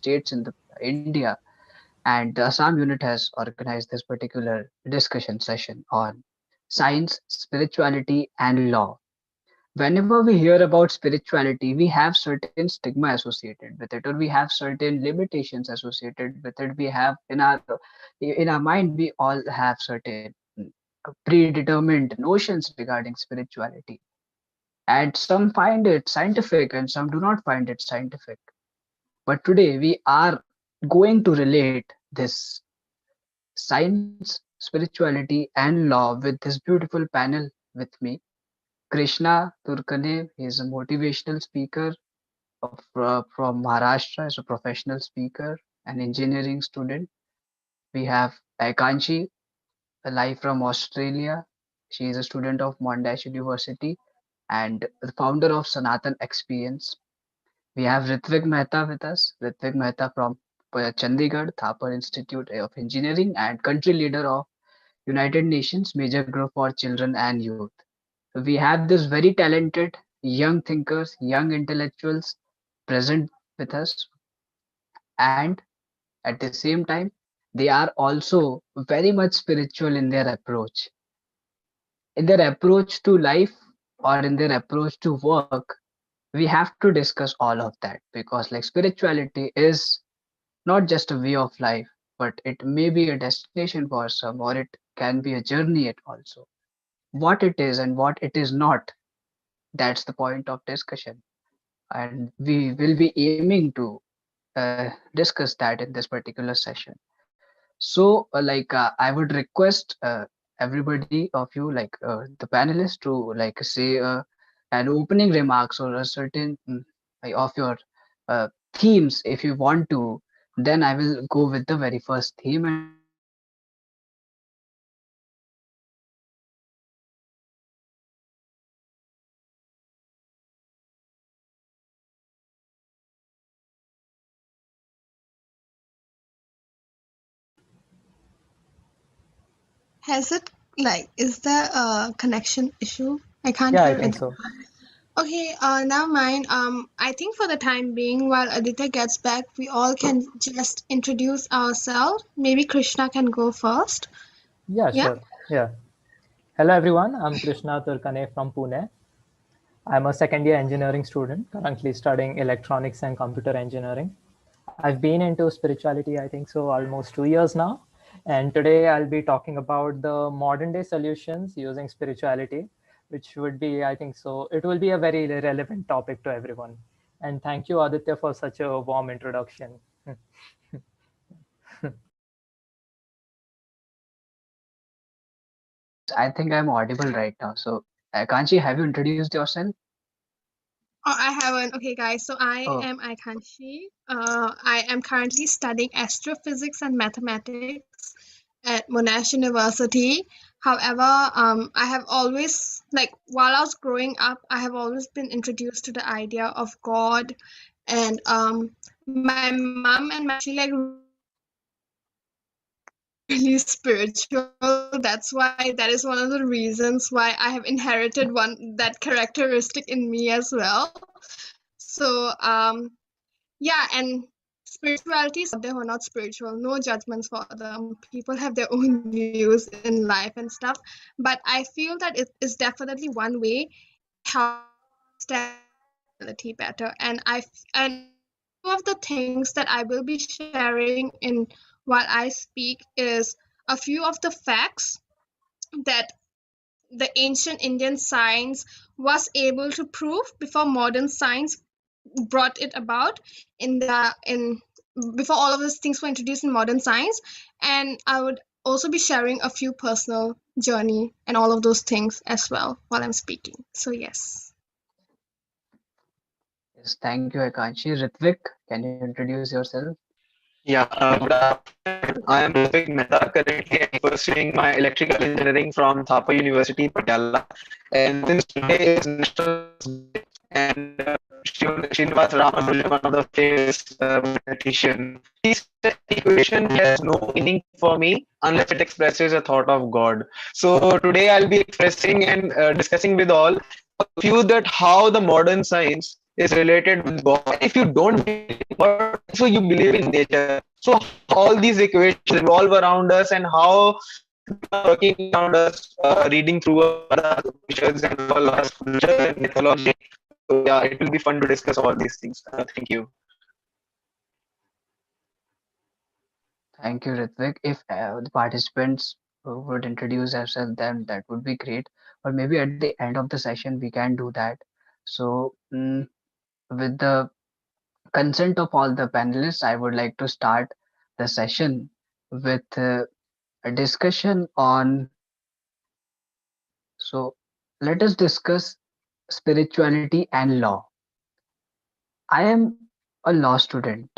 states in the India, and the Assam unit has organized this particular discussion session on science, spirituality, and law. Whenever we hear about spirituality, we have certain stigma associated with it, or we have certain limitations associated with it. We have in our mind, we all have certain predetermined notions regarding spirituality, and some find it scientific and some do not find it scientific. But today we are going to relate this science, spirituality, and law with this beautiful panel with me. Krishna Turkane, he is a motivational speaker from Maharashtra, is a professional speaker, an engineering student. We have Aikanshi, live from Australia. She is a student of Monash University and the founder of Sanatan Experience. We have Ritvik Mehta with us. Ritvik Mehta from Chandigarh, Thapar Institute of Engineering and country leader of United Nations Major Group for Children and Youth. So we have this very talented young thinkers, young intellectuals present with us, and at the same time, they are also very much spiritual in their approach to life, or in their approach to work. We have to discuss all of that because, like, spirituality is not just a way of life, but it may be a destination for some, or it can be a journey. It also what it is and what it is not. That's the point of discussion, and we will be aiming to discuss that in this particular session. So, I would request everybody of you, the panelists, to say an opening remarks or a certain of your themes if you want to. Then I will go with the very first theme, and then we will discuss about Has it is there a connection issue? I can't Yeah, I hear think it. so. Okay, now mine. I think for the time being, while Aditya gets back, we all can just introduce ourselves. Maybe Krishna can go first. Yeah, Yeah. sure. Yeah. Hello, everyone. I'm Krishna Turkane from Pune. I'm a second year engineering student, currently studying electronics and computer engineering. I've been into spirituality, I think so, almost 2 years now. And today I'll be talking about the modern day solutions using spirituality, which would be, I think so, it will be a very relevant topic to everyone. And thank you, Aditya, for such a warm introduction. yes, I think I'm audible right now. So, Kanchi, have you introduced yourself? Oh, I haven't. Okay, guys. So I Oh, am Aikanshi. I am currently studying astrophysics and mathematics at Monash University. However, I have always, while I was growing up, I have always been introduced to the idea of God, and my mom and my dad really spiritual. That's why that is one of the reasons why I have inherited that characteristic in me as well. So yeah, and spirituality is out there who are not spiritual. No judgments for them. People have their own views in life and stuff. But I feel that it is definitely one way spirituality better. And a few of the things that I will be sharing in while I speak is a few of the facts that the ancient Indian science was able to prove before modern science brought it about in before all of these things were introduced in modern science. And I would also be sharing a few personal journey and all of those things as well while I'm speaking. So yes. yes, thank you, Akanshi. Ritvik, can you introduce yourself? Yeah, good afternoon. I am Ritvik Mehta. Currently, I'm pursuing my electrical engineering from Thapa University, Patiala. And since today is National Science Day, and Srinivas Ramanujan, one of the famous mathematician, he said equation has no meaning for me unless it expresses a thought of God. So today I'll be expressing and discussing with all a few that how the modern science is related with God. And if you don't believe in God, also you believe in nature. So how all these equations revolve around us, and how they are working around us, reading through the Upanishads and all our scriptures and mythology. So yeah, it will be fun to discuss all these things. Thank you. Thank you, Ritvik. If the participants would introduce themselves, then that would be great. Or maybe at the end of the session, we can do that. So, with the consent of all the panelists, I would like to start the session with a discussion on. So, let us discuss spirituality and law. I am a law student.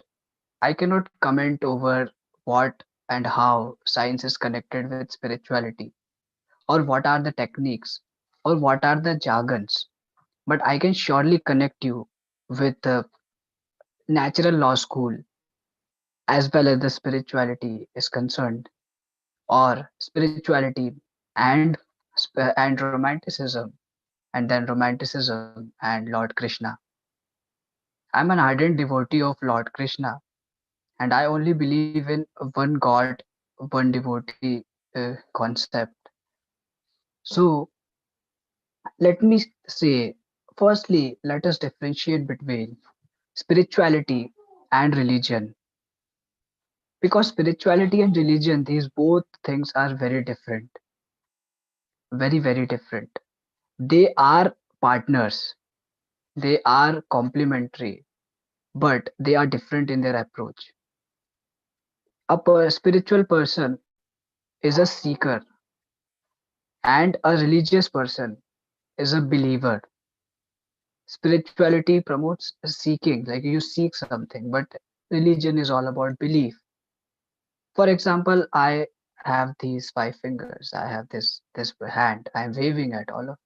I cannot comment over what and how science is connected with spirituality, or what are the techniques, or what are the jargons, but I can surely connect you with the natural law school as well as the spirituality is concerned, or spirituality and and romanticism, and then romanticism and Lord Krishna. I'm an ardent devotee of Lord Krishna, and I only believe in one God, one devotee concept. So let me say, firstly, let us differentiate between spirituality and religion, because spirituality and religion, these both things are very different, very different. They are partners, they are complementary, but they are different in their approach. Spiritual person is a seeker, and a religious person is a believer. Spirituality promotes seeking, like you seek something, but religion is all about belief. For example, I have these five fingers, I have this hand, I'm waving at all of.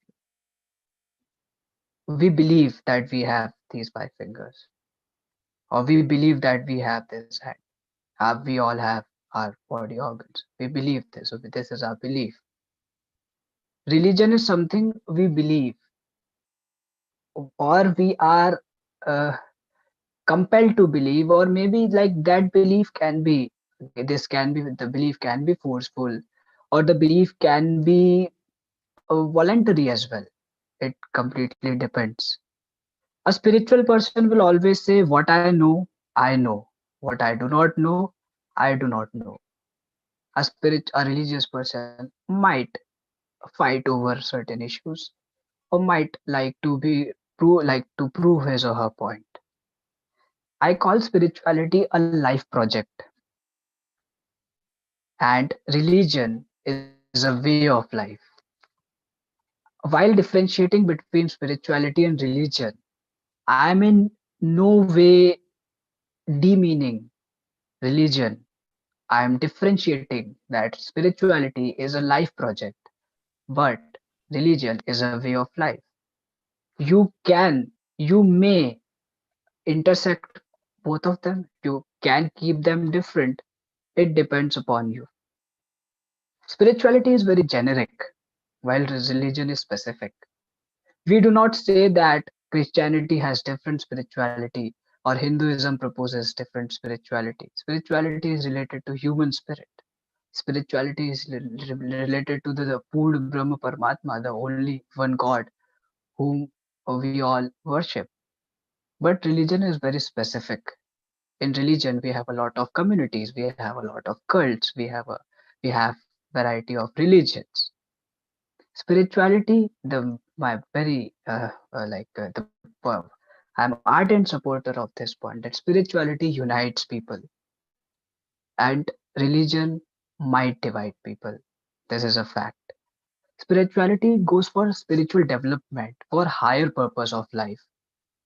We believe that we have these five fingers, or we believe that we have this hand. We all have our body organs. We believe this, so this is our belief. Religion is something we believe, or we are uh, compelled to believe, or maybe like that belief can be, okay, this can be, the belief can be forceful, or the belief can be voluntary as well. It completely depends. A spiritual person will always say, what I know, I know. What I do not know, I do not know. A religious person might fight over certain issues, or might like to prove his or her point. I call spirituality a life project, and religion is a way of life. While differentiating between spirituality and religion, I am in no way demeaning religion. I am differentiating that spirituality is a life project, but religion is a way of life. You may intersect both of them, you can keep them different. It depends upon you. Spirituality is very generic, while religion is specific. We do not say that Christianity has different spirituality, or Hinduism proposes different spirituality. Spirituality is related to human spirit. Spirituality is related to the Purna Brahma Paramatma, the only one God whom we all worship. But religion is very specific. In religion, we have a lot of communities, we have a lot of cults, we have variety of religions. Spirituality, the my very the I'm ardent supporter of this point that spirituality unites people, and religion might divide people. This is a fact. Spirituality goes for spiritual development, for higher purpose of life,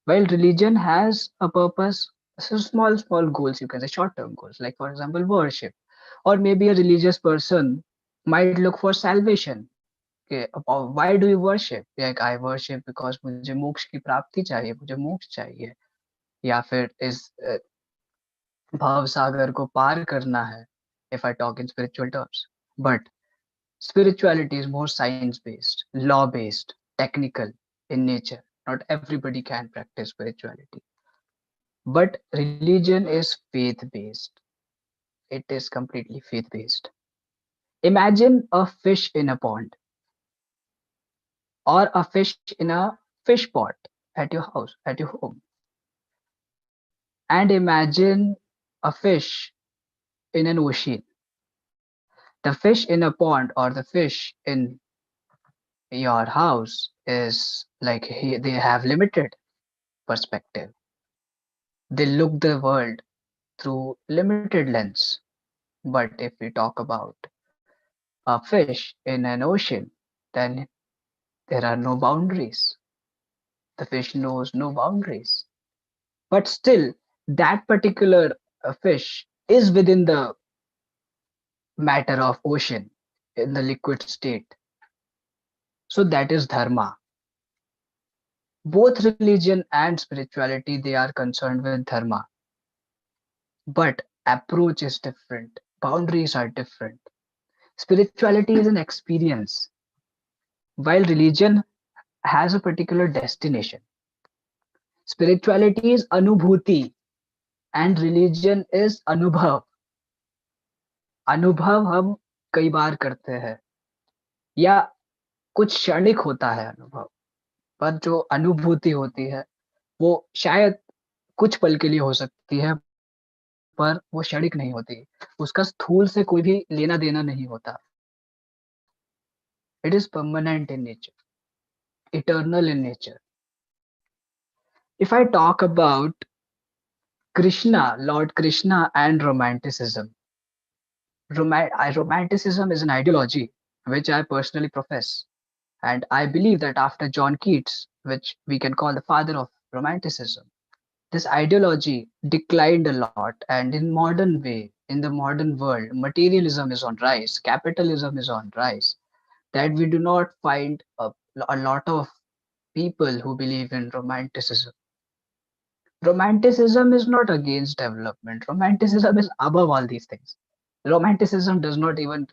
while religion has a purpose. So small goals, you can say short term goals, like for example worship, or maybe a religious person might look for salvation. Okay, why do you worship? Like I worship because मुझे मोक्ष की प्राप्ति चाहिए, मुझे मोक्ष चाहिए, या फिर इस भव सागर को पार करना है. If I talk in spiritual terms, but spirituality is more science based, law based, technical in nature. Not everybody can practice spirituality. But religion is faith based. It is completely faith based. Imagine a fish in a pond or a fish in a fish pot at your house, at your home. And imagine a fish in an ocean. The fish in a pond or the fish in your house is like they have limited perspective. They look the world through limited lens. But if we talk about a fish in an ocean, then there are no boundaries. The fish knows no boundaries. But still, that particular fish is within the matter of ocean in the liquid state. So that is dharma. Both religion and spirituality, they are concerned with dharma, but approach is different. Boundaries are different. Spirituality is an experience, while religion has a particular destination. Spirituality is anubhuti and religion is अनुभव. अनुभव हम कई बार करते हैं या कुछ क्षणिक होता है अनुभव, पर जो अनुभूति होती है वो शायद कुछ पल के लिए हो सकती है, पर वो क्षणिक नहीं होती। उसका स्थूल से कोई भी लेना देना नहीं होता। It is permanent in nature, eternal in nature. If I talk about Krishna, Lord Krishna and romanticism, romanticism is an ideology which I personally profess. And I believe that after John Keats, which we can call the father of romanticism, this ideology declined a lot. And in modern way, in the modern world, materialism is on rise, capitalism is on rise, that we do not find a lot of people who believe in romanticism. Romanticism is not against development. Romanticism is above all these things. Romanticism does not even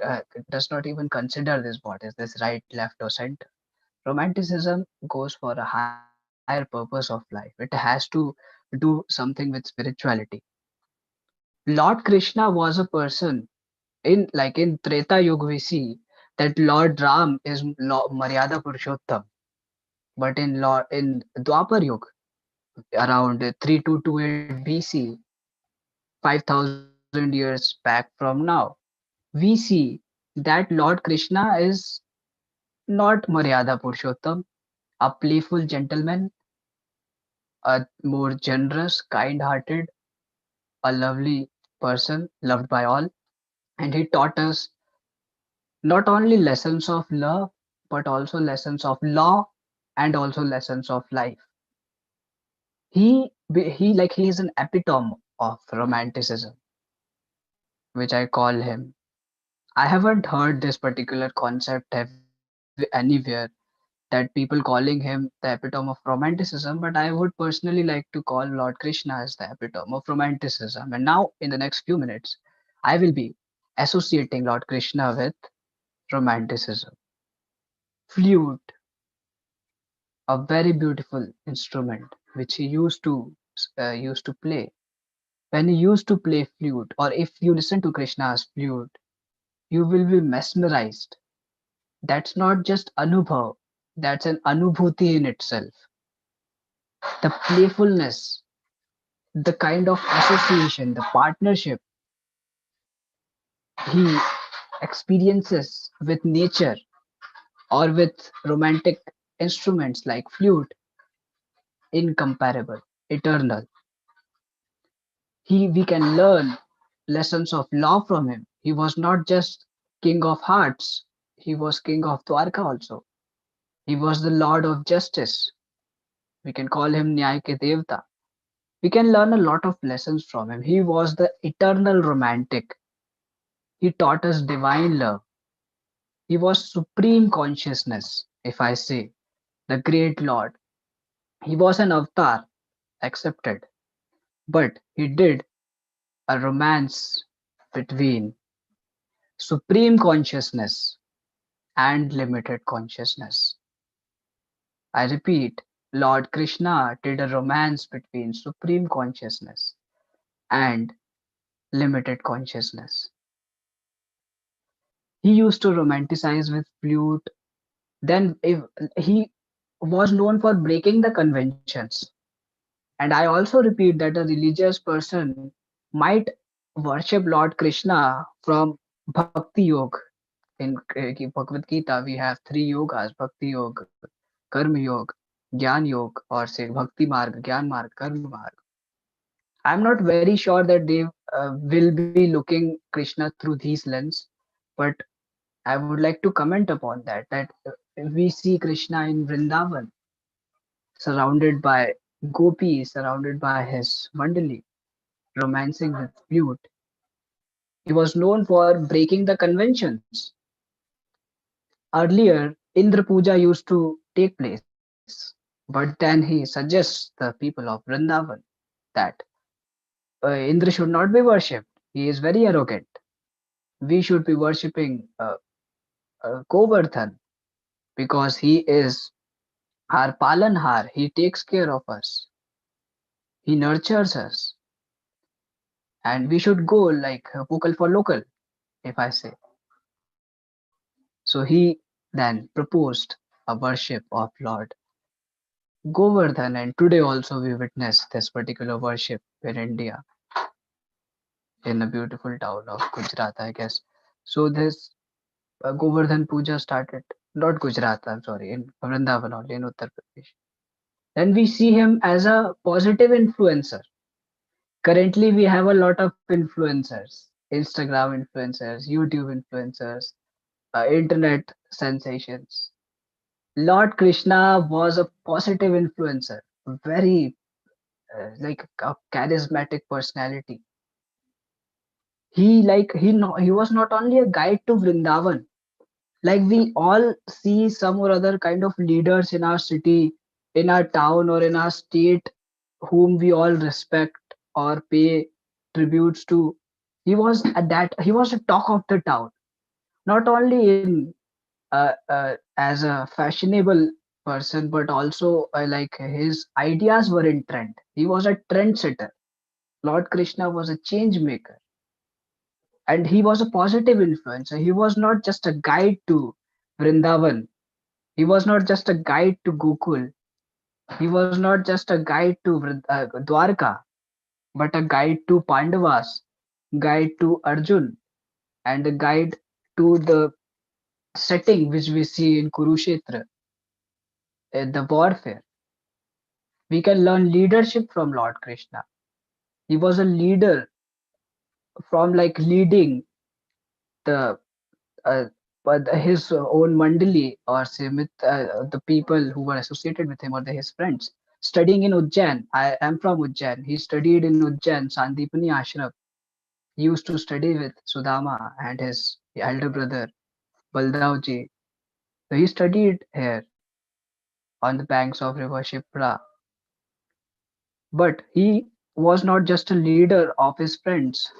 consider this, what is this, right, left, or center. Romanticism goes for a higher purpose of life. It has to do something with spirituality. Lord Krishna was a person in Treta Yuga we see that Lord Ram is Maryada Purushottam, but in Dwapar Yuga around 3228 BC, 5000 years back from now, we see that Lord Krishna is not Maryada Purushottam, a playful gentleman, a more generous, kind hearted, a lovely person loved by all. And he taught us not only lessons of love, but also lessons of law and also lessons of life. He is an epitome of romanticism, which I call him. I haven't heard this particular concept anywhere, that people calling him the epitome of romanticism, but I would personally like to call Lord Krishna as the epitome of romanticism. And now, in the next few minutes, I will be associating Lord Krishna with romanticism. Flute, a very beautiful instrument which he used to play. When he used to play flute, or if you listen to Krishna's flute, you will be mesmerized. That's not just anubhav, that's an anubhuti in itself. The playfulness, the kind of association, the partnership he experiences with nature or with romantic instruments like flute, incomparable, eternal. We can learn lessons of law from him. He was not just king of hearts, he was king of Dwarka also. He was the lord of justice. We can call him Nyay ke Devta. We can learn a lot of lessons from him. He was the eternal romantic. He taught us divine love. He was supreme consciousness, if I say, the great Lord. He was an avatar, accepted, but he did a romance between supreme consciousness and limited consciousness. I repeat, Lord Krishna did a romance between supreme consciousness and limited consciousness. He used to romanticize with flute. Then if he was known for breaking the conventions. And I also repeat that a religious person might worship Lord Krishna from Bhakti Yoga. In Bhagavad Gita, we have three yogas: Bhakti Yoga, Karma Yoga, Gyan Yoga, or say Bhakti Marg, Gyan Marg, Karma Marg. I'm not very sure that they will be looking Krishna through these lens, but I would like to comment upon that. That we see Krishna in Vrindavan, surrounded by gopis, surrounded by his mandali, romancing with flute. He was known for breaking the conventions. Earlier, Indra Puja used to take place, but then he suggests the people of Vrindavan that Indra should not be worshipped. He is very arrogant. We should be worshipping Govardhan because he is our Palanhar. He takes care of us. He nurtures us. And we should go like vocal for local, if I say. So he then proposed a worship of Lord Govardhan, and today also we witness this particular worship in India, in a beautiful town of Gujarat, I guess. So this Govardhan Puja started, not Gujarat, I'm sorry, in Vrindavan only, in Uttar Pradesh. Then we see him as a positive influencer. Currently, we have a lot of influencers, Instagram influencers, YouTube influencers, internet sensations. Lord Krishna was a positive influencer, very like a charismatic personality. He was not only a guide to Vrindavan. Like we all see some or other kind of leaders in our city, in our town, or in our state, whom we all respect or pay tributes to. He was a talk of the town, not only in as a fashionable person, but also like his ideas were in trend. He was a trendsetter. Lord Krishna was a change maker, and he was a positive influencer. He was not just a guide to Vrindavan. He was not just a guide to Gokul. He was not just a guide to Dwarka, but a guide to Pandavas, guide to Arjun, and a guide to the setting which we see in Kurukshetra, the warfare. We can learn leadership from Lord Krishna. He was a leader from like leading the uh, but his own mandali, or say the people who were associated with him, or his friends, studying in Ujjain. I am from Ujjain. He studied in Ujjain, Sandipani Ashram. He used to study with Sudama and his elder brother Baldavji. So he studied here on the banks of river Shipra. But he was not just a leader of his friends.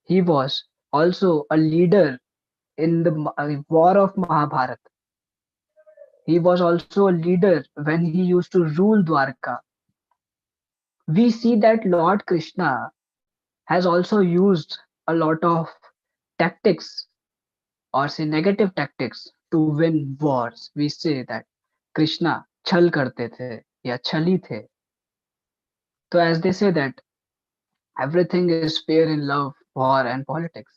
He was also a leader in the war of Mahabharata. He was also a leader when he used to rule Dwarka. We see that Lord Krishna has also used a lot of tactics, or say negative tactics, to win wars. We say that Krishna छल करते थे या छली थे. So as they say that everything is fair in love, war, and politics,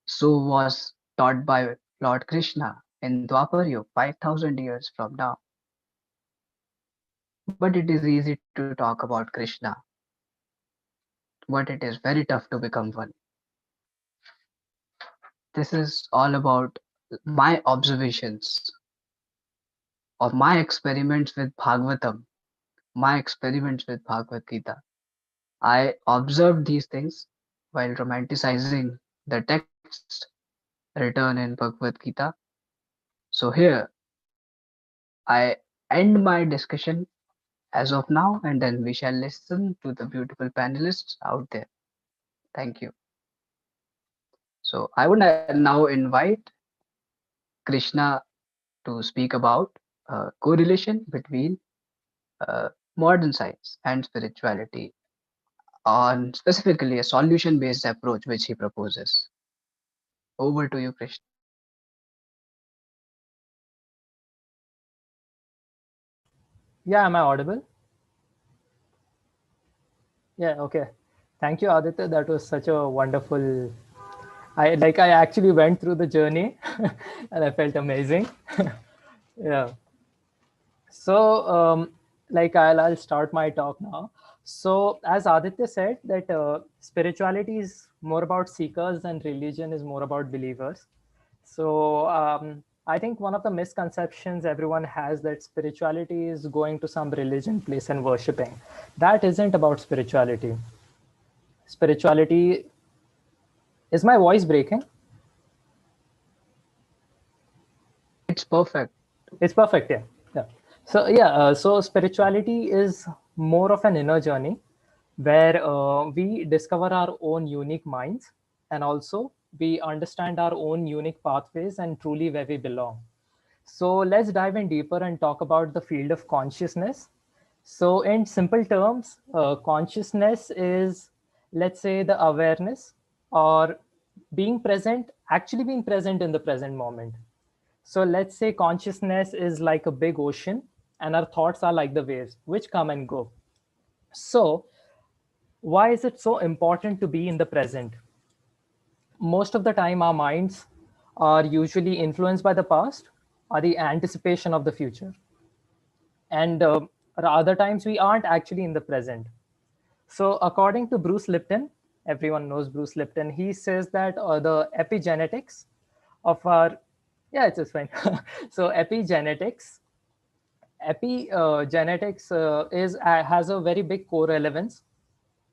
so was taught by Lord Krishna in Dwapar Yuga 5,000 years from now. But it is easy to talk about Krishna, but it is very tough to become one. This is all about my observations of my experiments with Bhagavatam, my experiments with Bhagavad Gita. I observed these things while romanticizing the texts written in Bhagavad Gita. So here I end my discussion as of now, and then we shall listen to the beautiful panelists out there. Thank you. So I would now invite Krishna to speak about correlation between uh, modern science and spirituality on specifically a solution based approach which he proposes. Over to you, Krishna. Yeah, am I audible? Yeah, okay. Thank you, Aditya. That was such a wonderful. I actually went through the journey and I felt amazing. Yeah. So, I'll start my talk now. So, as Aditya said, that spirituality is more about seekers and religion is more about believers. So, I think one of the misconceptions everyone has that spirituality is going to some religion place and worshiping. That isn't about spirituality. Spirituality, is my voice breaking? It's perfect. It's perfect, yeah. Yeah. So spirituality is more of an inner journey where we discover our own unique minds, and also we understand our own unique pathways and truly where we belong. So let's dive in deeper and talk about the field of consciousness. So, in simple terms, consciousness is, let's say, the awareness or being present, actually being present in the present moment. So let's say consciousness is like a big ocean and our thoughts are like the waves which come and go. So, why is it so important to be in the present? Most of the time, our minds are usually influenced by the past or the anticipation of the future. And other times, we aren't actually in the present. So, according to Bruce Lipton, everyone knows Bruce Lipton, he says that the epigenetics of our, yeah, it's just fine. So, epigenetics is has a very big correlevance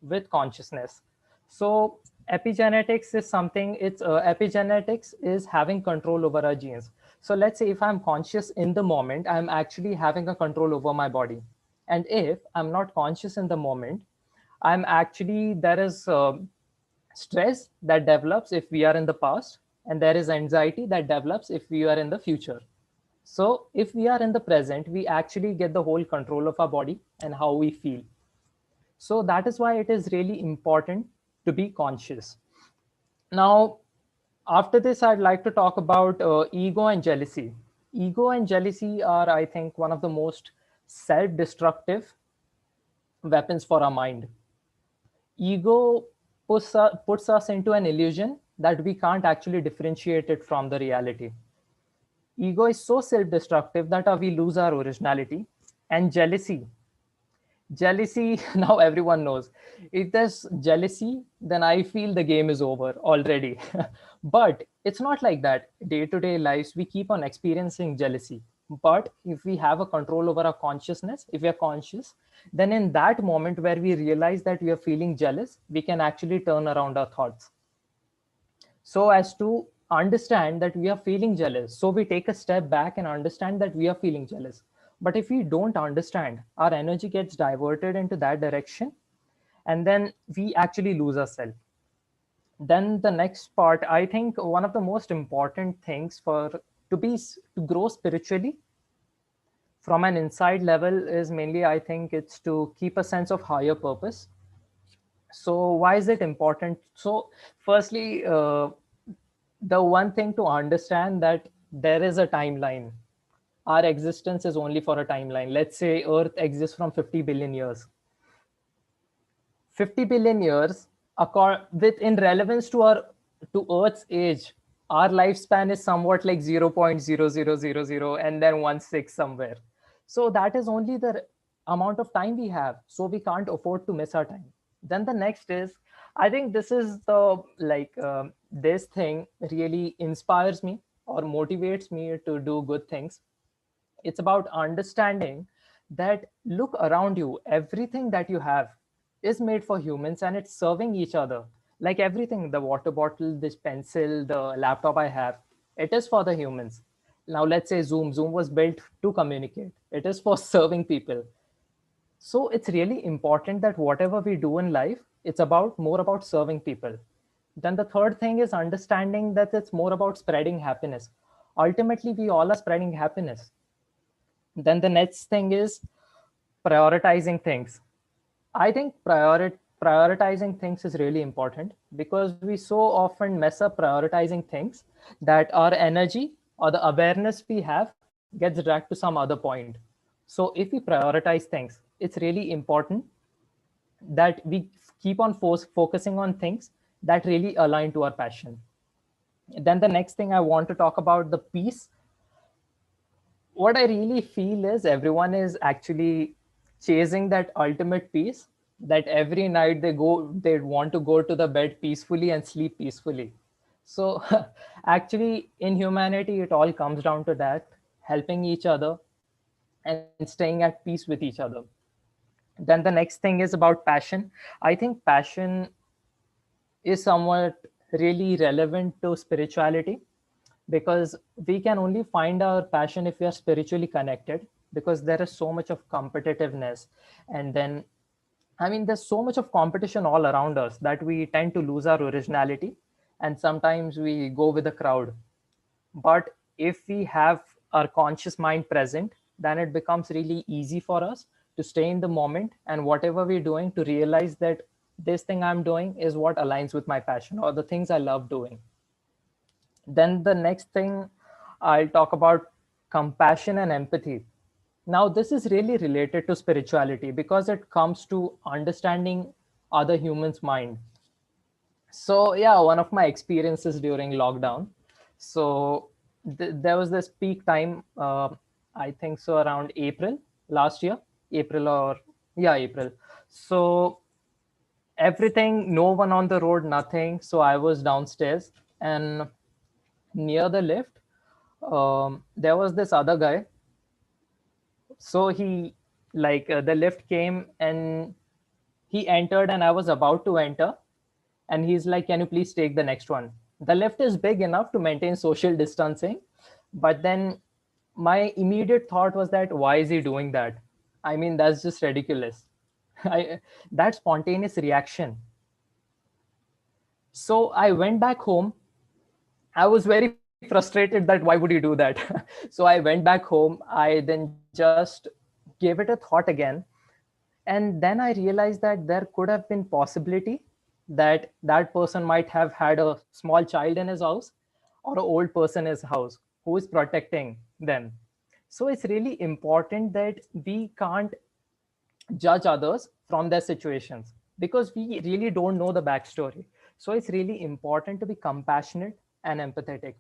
with consciousness. So epigenetics is something. It's epigenetics is having control over our genes. So let's say if I'm conscious in the moment, I'm actually having a control over my body, and if I'm not conscious in the moment, I'm actually there is stress that develops if we are in the past, and there is anxiety that develops if we are in the future. So, if we are in the present, we actually get the whole control of our body and how we feel. So, that is why it is really important to be conscious. Now, after this, I'd like to talk about ego and jealousy. Ego and jealousy are, I think, one of the most self destructive weapons for our mind. Ego puts us into an illusion that we can't actually differentiate it from the reality. Ego is so self destructive that we lose our originality. And jealousy, now everyone knows. If there's jealousy, then I feel the game is over already. But it's not like that. Day to day lives, we keep on experiencing jealousy. But if we have a control over our consciousness, if we are conscious, then in that moment where we realize that we are feeling jealous, we can actually turn around our thoughts so as to understand that we are feeling jealous. So we take a step back and understand that we are feeling jealous. But if we don't understand, our energy gets diverted into that direction, and then we actually lose ourselves. Then the next part, I think one of the most important things for to grow spiritually from an inside level is mainly, I think, it's to keep a sense of higher purpose. So why is it important? So firstly, the one thing to understand that there is a timeline. Our existence is only for a timeline. Let's say Earth exists from 50 billion years. 50 billion years, with in relevance to our to Earth's age, our lifespan is somewhat like 0.0000 and then 1/6 somewhere. So that is only the amount of time we have. So we can't afford to miss our time. Then the next is, I think this is the this thing really inspires me or motivates me to do good things. It's about understanding that look around you, everything that you have is made for humans and it's serving each other. Like everything, the water bottle, this pencil, the laptop I have, it is for the humans. Now let's say Zoom was built to communicate, it is for serving people. So it's really important that whatever we do in life, it's about more about serving people. Then the third thing is understanding that it's more about spreading happiness. Ultimately, we all are spreading happiness. Then the next thing is prioritizing things. I think prioritizing things is really important because we so often mess up prioritizing things that our energy or the awareness we have gets dragged to some other point. So if we prioritize things, it's really important that we keep on focusing on things that really align to our passion. Then the next thing I want to talk about the peace. What I really feel is everyone is actually chasing that ultimate peace, that every night they want to go to the bed peacefully and sleep peacefully. So actually in humanity, it all comes down to that, helping each other and staying at peace with each other. Then the next thing is about passion. I think passion is somewhat really relevant to spirituality because we can only find our passion if we are spiritually connected, because there is so much of competitiveness. And then, I mean, there's so much of competition all around us that we tend to lose our originality, and sometimes we go with the crowd. But if we have our conscious mind present, then it becomes really easy for us to stay in the moment, and whatever we're doing, to realize that this thing I'm doing is what aligns with my passion or the things I love doing. Then the next thing I'll talk about, compassion and empathy. Now, this is really related to spirituality because it comes to understanding other humans' mind. So, yeah, one of my experiences during lockdown. So, there was this peak time, I think so around April last year, April or, yeah, April. So, everything, no one on the road, nothing. So, I was downstairs, and near the lift, there was this other guy. So he, like, the lift came and he entered, and I was about to enter, and he's like, "Can you please take the next one?" The lift is big enough to maintain social distancing, but then my immediate thought was that why is he doing that? I mean, that's just ridiculous. I, that spontaneous reaction. So I went back home. I was very frustrated that why would you do that? So I went back home. I then just gave it a thought again. And then I realized that there could have been possibility that that person might have had a small child in his house or an old person in his house who is protecting them. So it's really important that we can't judge others from their situations because we really don't know the backstory. So it's really important to be compassionate and empathetic.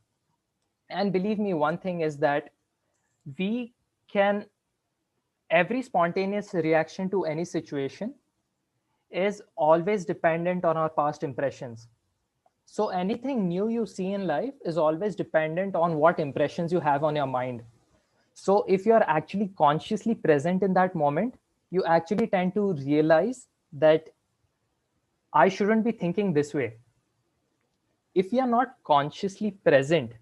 And believe me, one thing is that we can, every spontaneous reaction to any situation is always dependent on our past impressions. So anything new you see in life is always dependent on what impressions you have on your mind. So if you're actually consciously present in that moment, you actually tend to realize that I shouldn't be thinking this way. If we are not consciously present,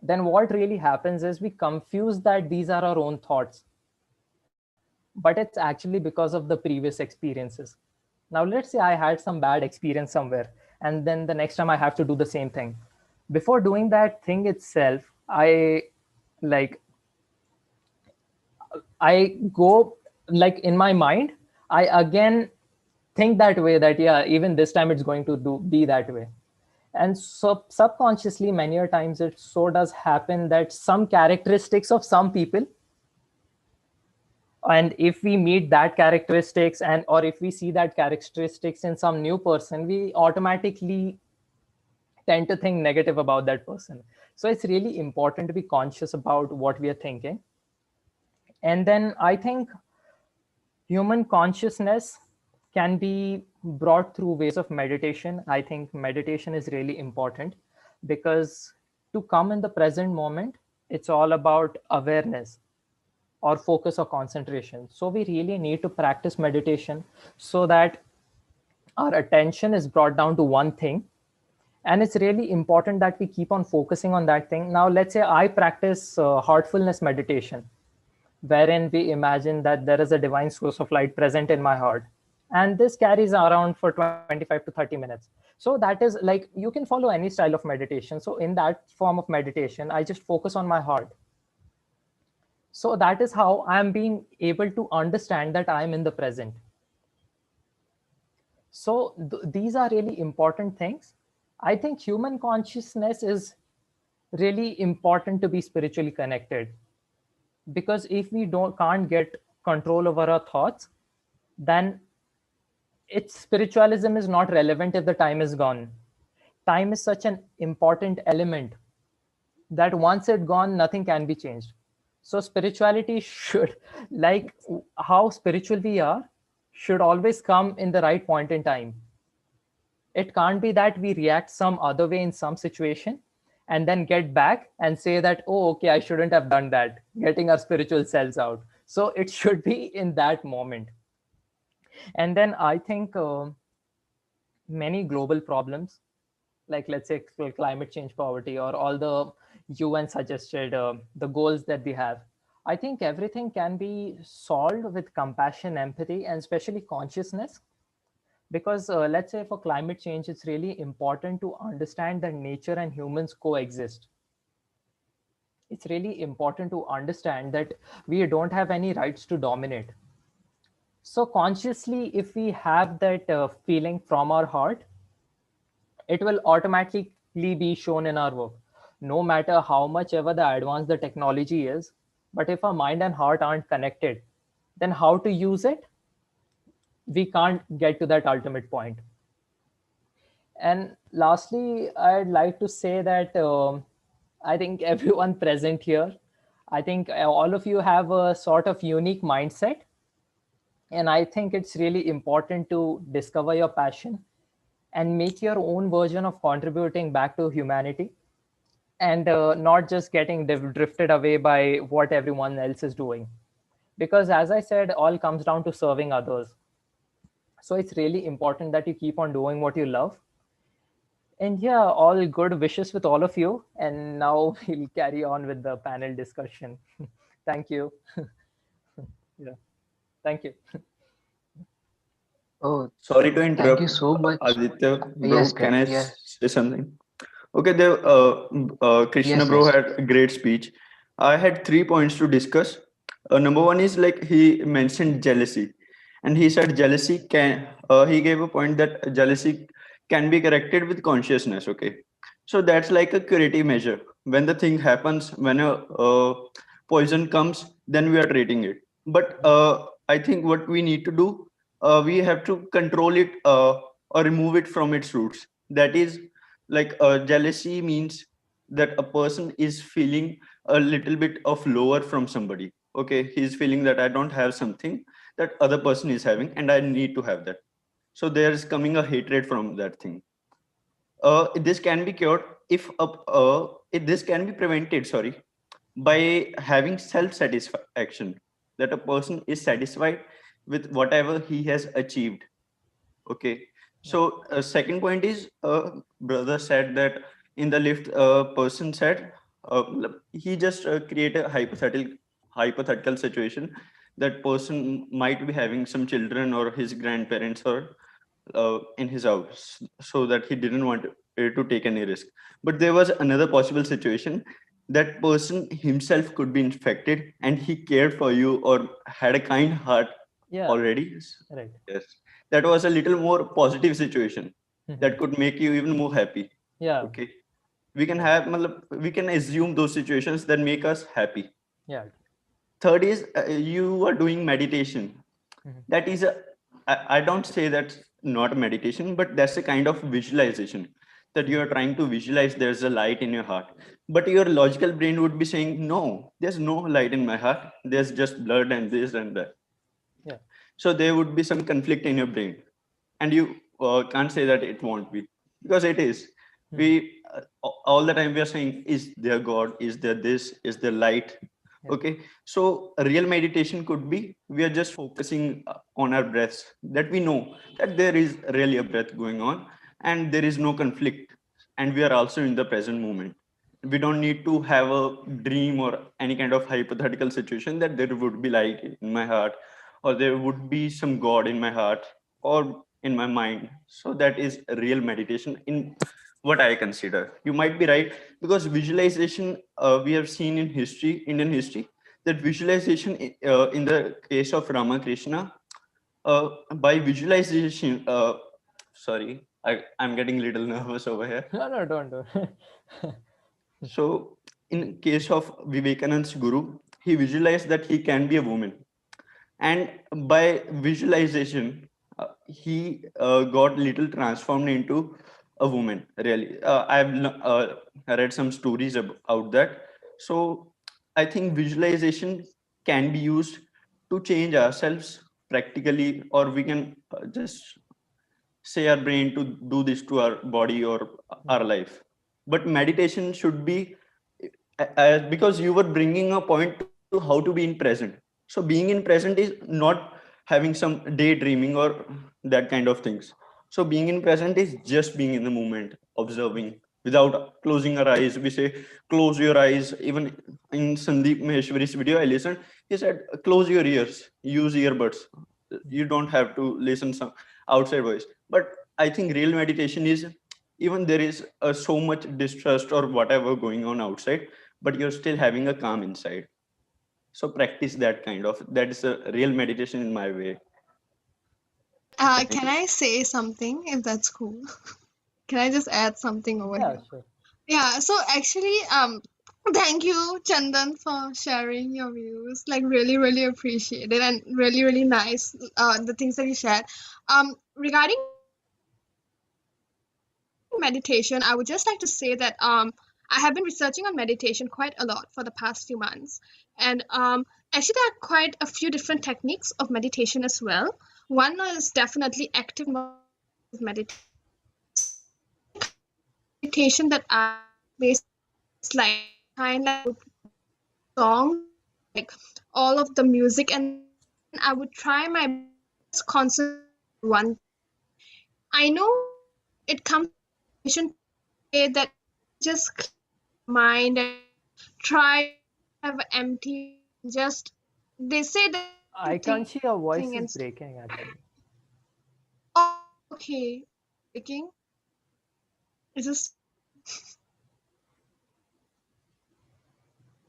then what really happens is we confuse that these are our own thoughts, but it's actually because of the previous experiences. Now, let's say I had some bad experience somewhere, and then the next time I have to do the same thing. Before doing that thing itself, like I go, like, in my mind, I again think that way, that yeah, even this time it's going to be that way. And so subconsciously, many a times it so does happen that some characteristics of some people, and if we meet that characteristics, and or if we see that characteristics in some new person, we automatically tend to think negative about that person. So it's really important to be conscious about what we are thinking. And then I think human consciousness can be brought through ways of meditation. I think meditation is really important because to come in the present moment, it's all about awareness or focus or concentration. So we really need to practice meditation so that our attention is brought down to one thing. And it's really important that we keep on focusing on that thing. Now, let's say I practice heartfulness meditation, wherein we imagine that there is a divine source of light present in my heart. And this carries around for 25 to 30 minutes. So that is like, you can follow any style of meditation. So in that form of meditation, I just focus on my heart. So that is how I am being able to understand that I am in the present. So these are really important things. I think human consciousness is really important to be spiritually connected, because if we don't can't get control over our thoughts, then its spiritualism is not relevant if the time is gone. Time is such an important element that once it's gone, nothing can be changed. So spirituality should, like how spiritual we are, should always come in the right point in time. It can't be that we react some other way in some situation and then get back and say that, oh, okay, I shouldn't have done that, getting our spiritual selves out. So it should be in that moment. And then I think many global problems, like let's say climate change, poverty, or all the UN suggested the goals that we have, I think everything can be solved with compassion, empathy, and especially consciousness. Because let's say for climate change, it's really important to understand that nature and humans coexist. It's really important to understand that we don't have any rights to dominate. So consciously, if we have that feeling from our heart, it will automatically be shown in our work, no matter how much ever the advanced the technology is. But if our mind and heart aren't connected, then how to use it, we can't get to that ultimate point. And lastly, I'd like to say that I think everyone present here, I think all of you have a sort of unique mindset. And I think it's really important to discover your passion and make your own version of contributing back to humanity, and not just getting drifted away by what everyone else is doing. Because as I said, all comes down to serving others. So it's really important that you keep on doing what you love. And yeah, all good wishes with all of you. And now we'll carry on with the panel discussion. Thank you. Yeah, thank you. Oh, Sorry to thank you interrupt, so much. Aditya, bro. Yes, Can I yeah, say something? Okay, Krishna yes, bro yes. had a great speech. I had 3 points to discuss. Number one is like he mentioned jealousy, and he said jealousy can. He gave a point that jealousy can be corrected with consciousness. Okay, so that's like a curative measure. When the thing happens, when a poison comes, then we are treating it. But I think what we need to do, we have to control it or remove it from its roots. That is like jealousy means that a person is feeling a little bit of lower from somebody. Okay, he's feeling that I don't have something that other person is having and I need to have that. So there's coming a hatred from that thing. This can be cured if this can be prevented, sorry, by having self satisfaction, that a person is satisfied with whatever he has achieved. Okay. Yeah. So second point is brother said that in the lift, person said he just create a hypothetical situation that person might be having some children or his grandparents or in his house, so that he didn't want to take any risk. But there was another possible situation, that person himself could be infected and he cared for you or had a kind heart Yeah, already. right. Yes, that was a little more positive situation that could make you even more happy. Yeah, Okay, we can right. have we can assume those situations that make us happy. Yeah. Third is you are doing meditation. That is a, I don't say that's not a meditation, but that's a kind of visualization, that you are trying to visualize there's a light in your heart. But your logical brain would be saying, no, there's no light in my heart, there's just blood and this and that. Yeah. So there would be some conflict in your brain, and you can't say that it won't be, because it is. We all the time we are saying, is there God, is there this, is there light? Yeah. Okay, so a real meditation could be we are just focusing on our breaths, that we know that there is really a breath going on and there is no conflict, and we are also in the present moment. We don't need to have a dream or any kind of hypothetical situation that there would be light in my heart, or there would be some God in my heart or in my mind. So that is a real meditation in what I consider. You might be right, because visualization, we have seen in history, Indian history, that visualization in the case of Ramakrishna, by visualization, sorry, I'm getting a little nervous over here. No, no, don't. So, in case of Vivekananda's guru, he visualized that he can be a woman, and by visualization, he got little transformed into a woman. Really, read some stories about that. So, I think visualization can be used to change ourselves practically, or we can just say our brain to do this to our body or our life. But meditation should be because you were bringing a point to how to be in present. So being in present is not having some daydreaming or that kind of things. So being in present is just being in the moment, observing without closing our eyes. We say close your eyes. Even in Sandeep Maheshwari's video I listened, he said close your ears, use earbuds. You don't have to listen some outside voice. But I think real meditation is, even there is so much distrust or whatever going on outside, but you're still having a calm inside. So practice that kind of, that is a real meditation in my way. Can I say something if that's cool? Can I just add something over Yeah, here? sure. Yeah, so actually, thank you, Chandan, for sharing your views. Like, really, really appreciate it, and really, really nice, the things that you shared. Regarding meditation, I would just like to say that I have been researching on meditation quite a lot for the past few months, and actually, there are quite a few different techniques of meditation as well. One is definitely active meditation, and one is passive meditation. So the kind of meditation that I do basically is like kind like I would put songs on like all of the music and stuff, and then I would try my best to just concentrate on one thing. I know it comes to meditation people say that if you can just clear your mind and just try to just have an empty mind and just they say that you don't have to I can't think see your voice anything is and stuff. breaking actually. Oh, okay. Is it breaking? Is it still breaking?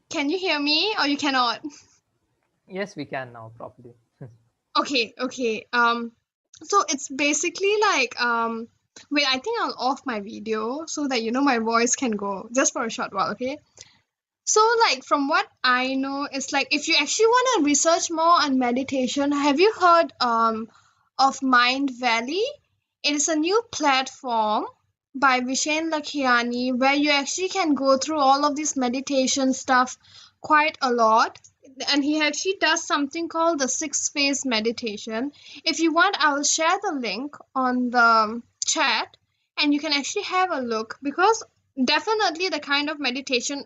Can you hear me or you cannot? Yes, we can now properly. Okay, okay. So it's basically like wait, I think I'll off my video so that my voice can go just for a short while, okay? So like from what I know, it's like if you actually want to research more on meditation, have you heard of Mind Valley? It is a new platform by Vishen Lakhiani where you actually can go through all of this meditation stuff quite a lot. And he actually does something called the six phase meditation. If you want, I will share the link on the chat and you can actually have a look because definitely the kind of meditation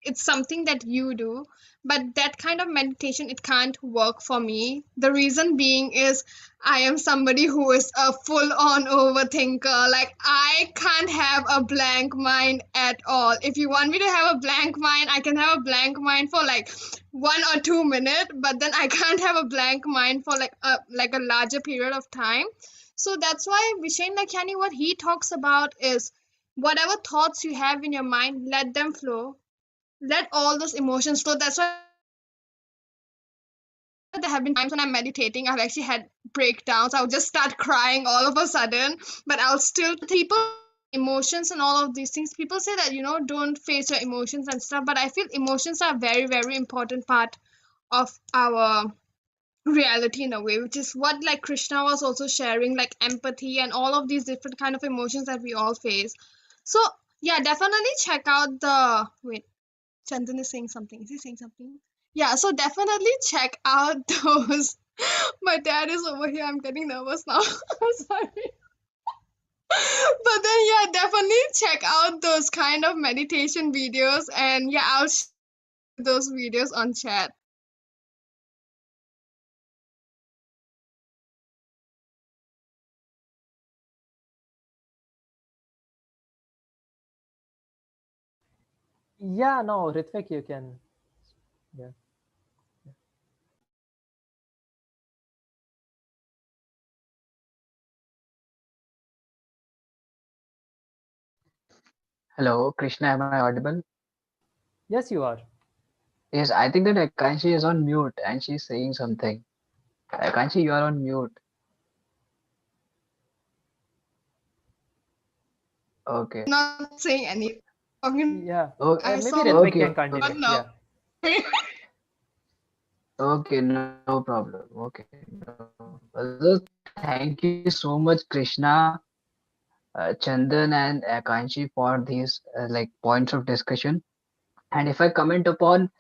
it's something that you do, but that kind of meditation it can't work for me. The reason being is I am somebody who is a full on overthinker. Like I can't have a blank mind at all. If you want me to have a blank mind, I can have a blank mind for like 1 or 2 minutes, but then I can't have a blank mind for like a larger period of time. So that's why Vishen Lakhani, what he talks about is whatever thoughts you have in your mind, let them flow, let all those emotions flow. That's why there have been times when I'm meditating, I've actually had breakdowns. I would just start crying all of a sudden, but I'll still try. People say that emotions and all of these things, people say that don't face your emotions and stuff, but I feel emotions are a very, very important part of our reality in a way, which is what like Krishna was also sharing, like empathy and all of these different kind of emotions that we all face. So yeah, definitely check out the wait, Chandan is saying something. Is he saying something? Yeah, so definitely check out those. My dad is over here. I'm getting nervous now. I'm sorry. But then, yeah, definitely check out those kind of meditation videos. And yeah, I'll share the link to those videos on chat. Yeah, no, Ritvik, you can. Yeah. Hello, Krishna, am I audible? Yes, you are. Yes, I think that Akanshi is on mute and she's saying something. Akanshi, you are on mute. Okay. I'm not saying anything. Talking to Yeah, you. Oh, I saw maybe my Ritvik okay, can okay. continue. button Yeah, now. Okay, no problem. Okay, no problem. So thank you so much, Krishna, Chandan, and Akanshi for these points of discussion. And if I comment upon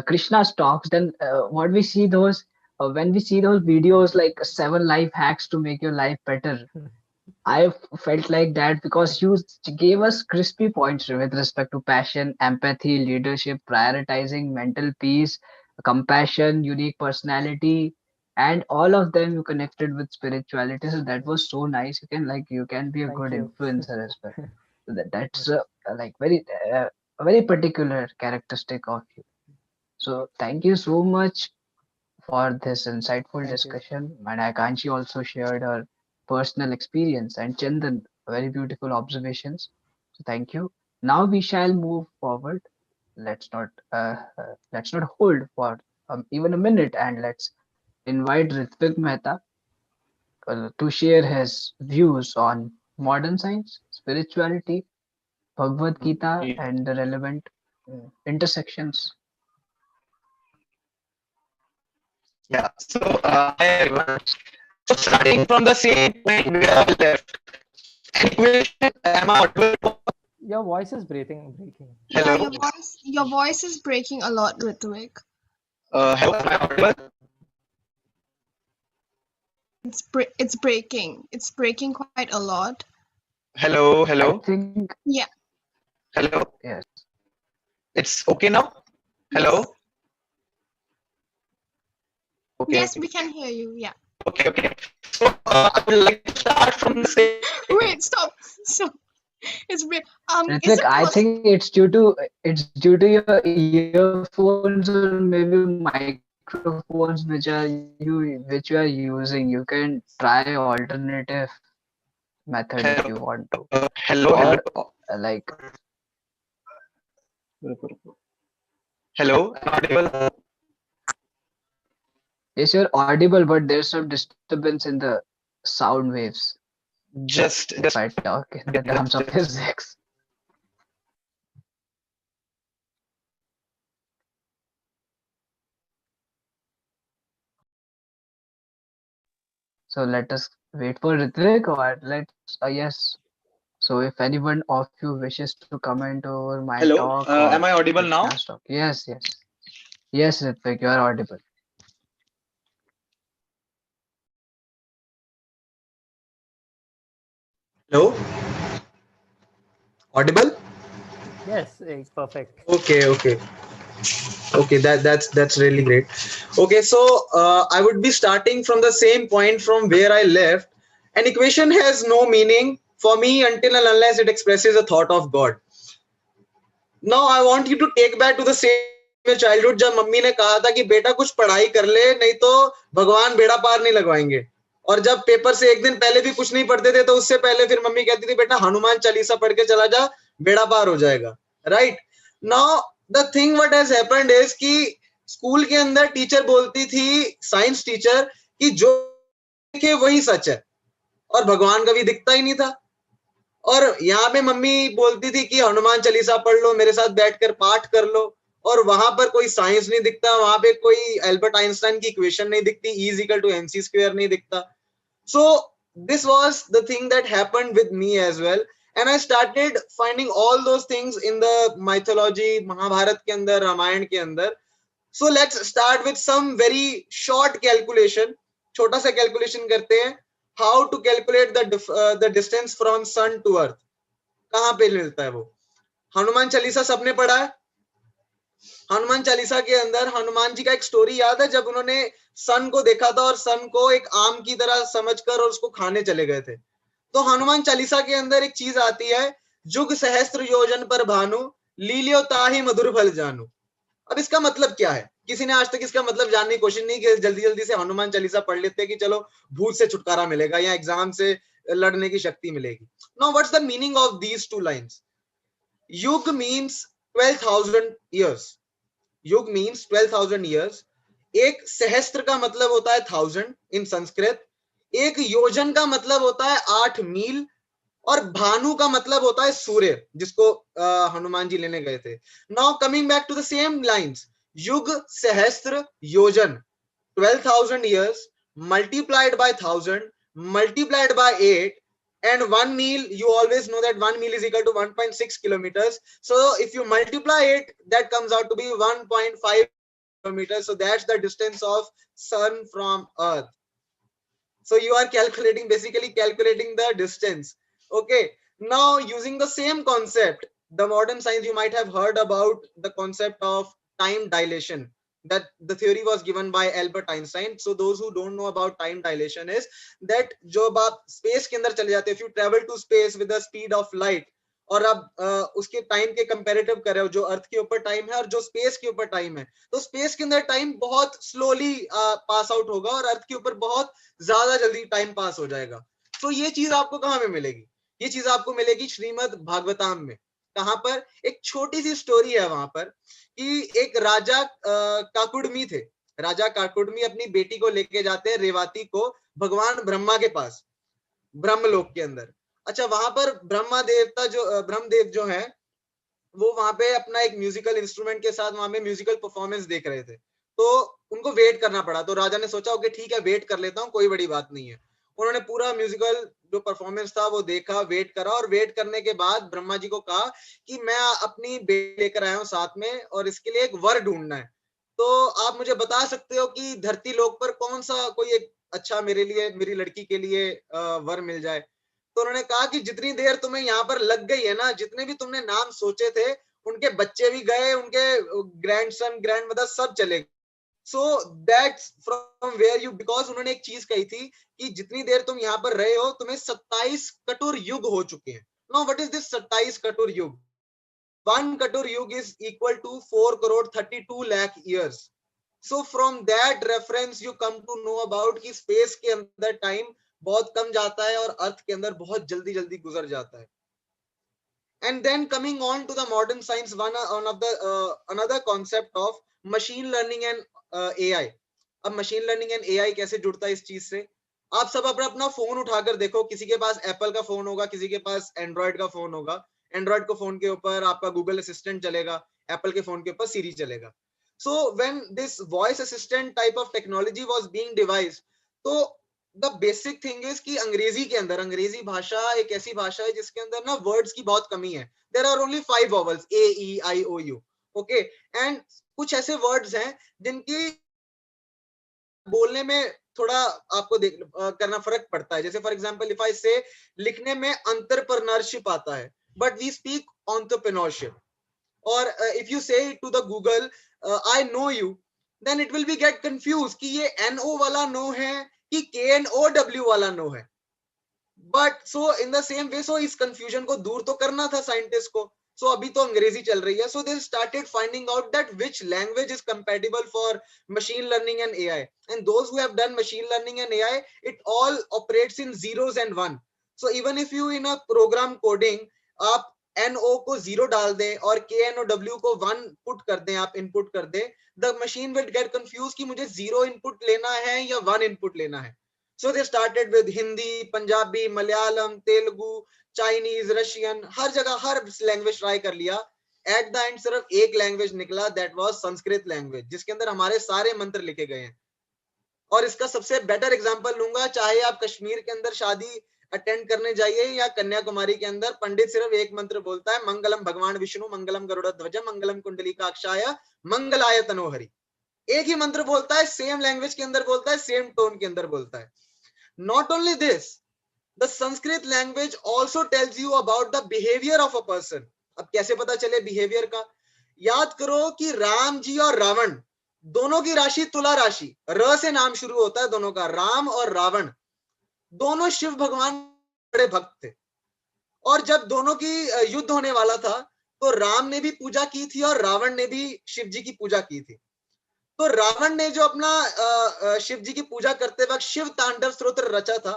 Krishna's talks, then what we see those when we see those videos like 7 life hacks to make your life better, I felt like that because you gave us crispy points with respect to passion, empathy, leadership, prioritizing, mental peace, compassion, unique personality, and all of them you connected with spirituality. So that was so nice. You can be a thank good you. influencer as well. So that's Yes, like very a very particular characteristic of you. So thank you so much for this insightful thank you. discussion. And Akanshi also shared her personal experience, and Chandan, very beautiful observations. So thank you. Now we shall move forward. Let's not hold for even a minute, and let's invite Ritvik Mehta to share his views on modern science, spirituality, Bhagavad Gita, Yeah. and the relevant intersections. Yeah. So, hi everyone. So, starting from the same point where I left, equation, am I audible? Your voice is breaking. Yeah, Hello. your voice is breaking a lot, Ritvik. Hello, am I audible? It's breaking. It's breaking quite a lot. Hello, I hello, think Yeah. hello. yes. It's okay now? Yes. Hello? Okay, Yes, okay, we can hear you. Yeah. okay, okay. So, I would like to start from the same point. Wait, stop. So it's is Ritvik, it I possible? think it's due to your earphones or maybe microphones which are using. You can try alternative method if you want to, Hello, or hello, hello. like Hello, am I audible? yes, you're audible, but there's some disturbance in the sound waves. If I Just talk in the just terms of physics, so let us wait for Ritvik, or let's yes. So if anyone of you wishes to comment over my Hello, talk or am I audible now? Krishna's talk, yes, yes, yes, Ritvik, you are audible. Hello, audible? Yes, perfect. Okay, okay, okay. That's really great. Okay, so I would be starting from the same point from where I left. An equation has no meaning for me until and unless it expresses a thought of God. Now I want you to take back to the same childhood जब mummy ने कहा था कि बेटा कुछ पढ़ाई कर ले नहीं तो भगवान बेड़ा पार नहीं लगवाएंगे और जब पेपर से एक दिन पहले भी कुछ नहीं पढ़ते थे तो उससे पहले फिर मम्मी कहती थी बेटा हनुमान चालीसा पढ़ के चला जा बेड़ा पार हो जाएगा right now the thing what has happened is कि स्कूल के अंदर टीचर बोलती थी साइंस टीचर कि जो लिखे वही सच है और भगवान कभी दिखता ही नहीं था और यहाँ पे मम्मी बोलती थी कि हनुमान चालीसा पढ़ लो मेरे साथ बैठकर पाठ कर लो और वहां पर कोई साइंस नहीं दिखता वहां पे कोई एल्बर्ट आइंस्टाइन की इक्वेशन नहीं दिखती E is equal to MC square नहीं दिखता so this was the thing that happened with me as well and I started finding all those things in the mythology Mahabharat के अंदर रामायण के अंदर so let's start with some very short calculation छोटा सा calculation करते हैं how to calculate the distance from sun to earth कहाँ पे मिलता है वो हनुमान चालीसा सबने पढ़ा है हनुमान चालीसा के अंदर हनुमान जी का एक स्टोरी याद है जब उन्होंने सन को देखा था और सन को एक आम की तरह समझकर और उसको खाने चले गए थे तो हनुमान चालीसा के अंदर एक चीज आती है जुग सहस्त्र योजन पर भानु लीलियो ताहि मधुर फल जानू अब इसका मतलब क्या है किसी ने आज तक इसका मतलब जानने की कोशिश नहीं की जल्दी जल्दी से हनुमान चालीसा पढ़ लेते हैं कि चलो भूत से छुटकारा मिलेगा या एग्जाम से लड़ने की शक्ति मिलेगी now what's the meaning of these two lines युग मीन्स 12,000 years युग मीन्स 12,000 years। एक सहस्त्र का मतलब होता है 1000 इन संस्कृत। एक योजन का मतलब होता है 8 मील। और भानु का मतलब होता है सूर्य, जिसको हनुमान जी लेने गए थे। Now coming back to the same lines, युग सहस्त्र योजन 12,000 years multiplied by 1000 multiplied by 8, and 1 meal, you always know that 1 meal is equal to 1.6 kilometers. So if you multiply it, that comes out to be 1.5 kilometers. So that's the distance of sun from earth. So you are calculating, basically calculating the distance. Okay, now using the same concept, the modern science, you might have heard about the concept of time dilation, that the theory was given by Albert Einstein. So those who don't know about time dilation is that जब आप space के अंदर चले जाते हैं, if you travel to space with the speed of light, और आप उसके टाइम के कंपैरेटिव कर रहे हो, जो अर्थ के ऊपर टाइम है और जो स्पेस के ऊपर टाइम है, तो स्पेस के अंदर टाइम बहुत स्लोली पास आउट होगा और अर्थ के ऊपर बहुत ज्यादा जल्दी टाइम पास हो जाएगा। तो ये चीज आपको कहाँ में मिलेगी? ये चीज आपको मिलेगी श्रीमद् भागवताम में। कहां पर? एक छोटी सी स्टोरी है वहां पर कि एक राजा काकुडमी थे। राजा काकुडमी अपनी बेटी को लेके जाते हैं रेवाती को भगवान ब्रह्मा के पास, ब्रह्मलोक के अंदर। अच्छा, वहां पर ब्रह्मा देवता जो ब्रह्मदेव जो है, वो वहां पे अपना एक म्यूजिकल इंस्ट्रूमेंट के साथ वहां पे म्यूजिकल परफॉर्मेंस देख रहे थे। तो उनको वेट करना पड़ा। तो राजा ने सोचा ओके ठीक है, वेट कर लेता हूँ, कोई बड़ी बात नहीं है। उन्होंने पूरा म्यूजिकल जो परफॉर्मेंस था वो देखा, वेट करा, और वेट करने के बाद ब्रह्मा जी को कहा कि मैं अपनी बेटी लेकर आया हूँ साथ में और इसके लिए एक वर ढूंढना है। तो आप मुझे बता सकते हो कि धरती लोक पर कौन सा कोई एक अच्छा मेरे लिए, मेरी लड़की के लिए वर मिल जाए? तो उन्होंने कहा कि जितनी देर तुम्हें यहाँ पर लग गई है ना, जितने भी तुमने नाम सोचे थे, उनके बच्चे भी गए, उनके ग्रैंडसन ग्रैंडमदर सब चले गए। So that's from where you, because उन्होंने एक चीज कही थी कि जितनी देर तुम यहाँ पर रहे हो, तुम्हें 27 कटुर युग हो चुके हैं। नाउ व्हाट इज दिस 27 कटुर युग? 1 कटुर युग is equal to 4 crore 32 lakh years. So from that reference you come to know about कि स्पेस के अंदर टाइम बहुत कम जाता है और अर्थ के अंदर बहुत जल्दी जल्दी गुजर जाता है। And then coming on to the modern science, one of the another concept of machine learning and AI। अब machine learning and AI कैसे जुड़ता है इस चीज से? आप सब अपना अपना फोन उठाकर देखो, किसी के पास एप्पल का फोन होगा, किसी के पास एंड्रॉइड का फोन होगा। एंड्रॉइड को फोन के ऊपर आपका गूगल असिस्टेंट चलेगा, एप्पल के फोन के ऊपर सीरी चलेगा। So when this voice assistant type of technology was being devised, तो द बेसिक थिंग इज कि अंग्रेजी के अंदर, अंग्रेजी भाषा एक ऐसी भाषा है जिसके अंदर ना वर्ड्स की बहुत कमी है। There are only 5 vowels, A E I O U. Okay, and कुछ ऐसे वर्ड्स हैं जिनकी बोलने में थोड़ा आपको करना फर्क पड़ता है। जैसे फॉर एग्जांपल इफ आई से, लिखने में एंटरप्रेन्योरशिप आता है, बट वी स्पीक एंटरप्रेन्योरशिप। और if you say to the Google I know you, then it will be get confuse कि ये NO वाला नो है कि KNOW वाला नो है। But so in the same way, so इस कंफ्यूजन को दूर तो करना था साइंटिस्ट को। सो अभी तो अंग्रेजी चल रही है, so they started finding out that which language is compatible for machine learning and AI, and those who have done machine learning and AI, it all operates in zeros and one। So even if you in a program coding आप NO को 0 डाल दें और KNOW को 1 put कर दें, आप input कर दें, the machine will get confuse कि मुझे 0 इनपुट लेना है या 1 इनपुट लेना है। So they started with Hindi, Punjabi, Malayalam, Telugu, Chinese, Russian, हर जगह हर लैंग्वेज ट्राई कर लिया। एट द एंड सिर्फ एक लैंग्वेज निकला, दैट वाज संस्कृत लैंग्वेज, जिसके अंदर हमारे सारे मंत्र लिखे गए हैं। और इसका सबसे बेटर एग्जांपल लूंगा, चाहे आप कश्मीर के अंदर शादी अटेंड करने जाइए या कन्याकुमारी के अंदर, पंडित सिर्फ एक मंत्र बोलता है, मंगलम भगवान विष्णु, मंगलम गरुड़ ध्वज, मंगलम कुंडलीकाक्षाय, मंगलाय तनोहरि। एक ही मंत्र बोलता है, सेम लैंग्वेज के अंदर बोलता है, सेम टोन के अंदर बोलता है। Not only this, the Sanskrit language also tells you about the behavior of a person। अब कैसे पता चले बिहेवियर का? याद करो कि राम जी और रावण दोनों की राशि तुला राशि, र से नाम शुरू होता है दोनों का, राम और रावण दोनों शिव भगवान बड़े भक्त थे। और जब दोनों की युद्ध होने वाला था, तो राम ने भी पूजा की थी और रावण ने भी शिव जी की पूजा की थी। तो रावण ने जो अपना शिव जी की पूजा करते वक्त शिव तांडव स्तोत्र रचा था,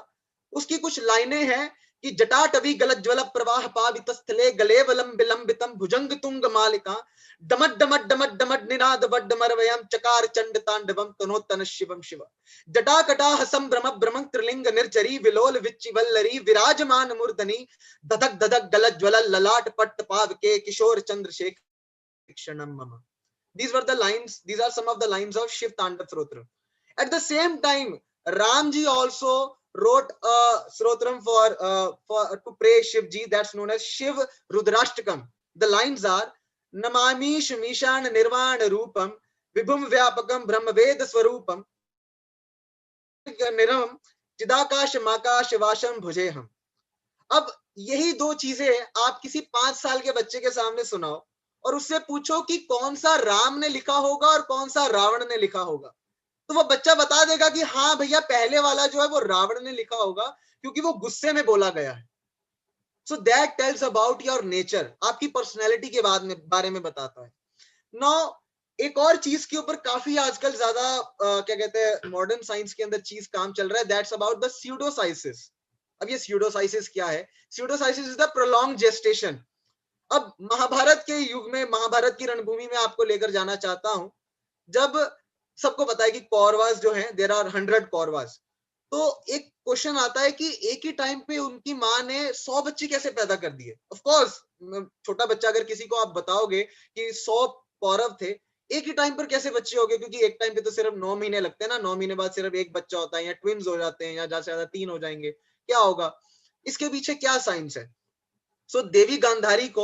उसकी कुछ लाइनें हैं कि जटाटवी गलज्ज्वल प्रवाह पावितस्थले गले वलम विलंबितम भुजंग तुंग मालिका डमट डमट डमट डमट निनाद वड्डमरवयम चकार चंड तांडवम तनोत्तन शिवम शिव जटाकटा हसम भ्रम भ्रमं त्रिलिंग निर्जरी विलोल विच्चिवल्लरी विराजमान मूर्धनि दधक दधक गलज्ज्वल ललाट पट्ट पावके किशोर चंद्रशेखर क्षणम मम. These were the lines. These are some of the lines of Shiv Tandav Srotram. At the same time, Ramji also wrote a Srotram for to praise Shivji. That's known as Shiv Rudrashtakam. The lines are Namami Shmishan Nirvana Rupam Vibhum Vyapakam Brahmaved Swarupam Niram Chidakash Makash Vasham Bhujeham. अब यही दो चीजें आप किसी 5 साल के बच्चे के सामने सुनाओ और उससे पूछो कि कौन सा राम ने लिखा होगा और कौन सा रावण ने लिखा होगा, तो वो बच्चा बता देगा कि हाँ भैया पहले वाला जो है वो रावण ने लिखा होगा क्योंकि वो गुस्से में बोला गया है. So that tells about your nature, आपकी पर्सनैलिटी के बारे में बताता है. नाउ एक और चीज के ऊपर काफी आजकल ज्यादा क्या कहते हैं मॉडर्न साइंस के अंदर चीज काम चल रहा है, दैट्स अबाउट द स्यूडोसाइसिस. अब ये स्यूडोसाइसिस क्या है? स्यूडोसाइसिस इज द प्रोलॉन्ग जेस्टेशन. अब महाभारत के युग में, महाभारत की रणभूमि में आपको लेकर जाना चाहता हूं. जब सबको पता है कि कौरवास जो है, देयर आर 100 कौरवास, तो एक क्वेश्चन आता है कि एक ही टाइम पे उनकी माँ ने 100 बच्चे कैसे पैदा कर दिए. ऑफ कोर्स छोटा बच्चा अगर किसी को आप बताओगे कि 100 कौरव थे, एक ही टाइम पर कैसे बच्चे हो गए, क्योंकि एक टाइम पे तो सिर्फ 9 महीने लगते हैं ना, 9 महीने बाद सिर्फ एक बच्चा होता है, या ट्विन्स हो जाते हैं, या ज्यादा से ज्यादा 3 हो जाएंगे. क्या होगा, इसके पीछे क्या साइंस है? सो देवी गांधारी को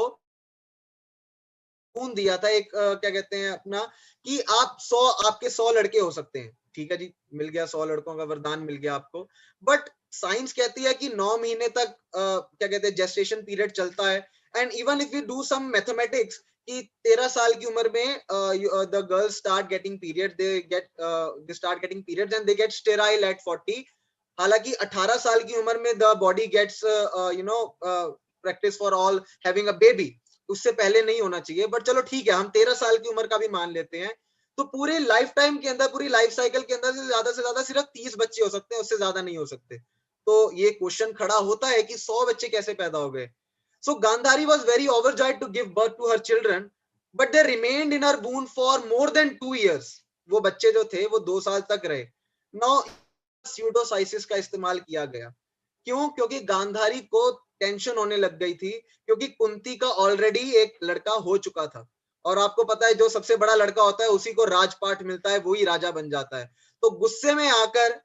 खून दिया था एक क्या कहते हैं अपना, कि आप 100 आपके 100 लड़के हो सकते हैं. ठीक है जी, मिल गया 100 लड़कों का वरदान मिल गया आपको. बट साइंस कहती है कि 9 महीने तक क्या कहते हैं जेस्टेशन पीरियड चलता है. And even if you do some mathematics कि 13 साल की उम्र में the girls start getting period, they start getting periods and they get sterile at 40. हालांकि 18 साल की उम्र में the body gets practice for all having a baby, उससे पहले नहीं होना चाहिए. बट चलो ठीक है, हम 13 साल की उम्र का भी मान लेते हैं. तो पूरे लाइफ टाइम के अंदर, पूरी लाइफ साइकिल के अंदर से ज्यादा सिर्फ 30 बच्चे हो सकते हैं, उससे ज्यादा नहीं हो सकते. तो ये क्वेश्चन खड़ा होता है कि 100 बच्चे कैसे पैदा हो गए. So Gandhari was very overjoyed to give birth to her children, but they remained in her womb for more than 2 years. वो बच्चे जो थे वो 2 साल तक रहे. नाउ स्यूडोसाइसिस का इस्तेमाल किया गया. क्यों? क्योंकि गांधारी को टेंशन होने लग गई थी, क्योंकि कुंती का ऑलरेडी एक लड़का हो चुका था. और आपको पता है जो सबसे बड़ा लड़का होता है उसी को राजपाट मिलता है, वही राजा बन जाता है. तो गुस्से में आकर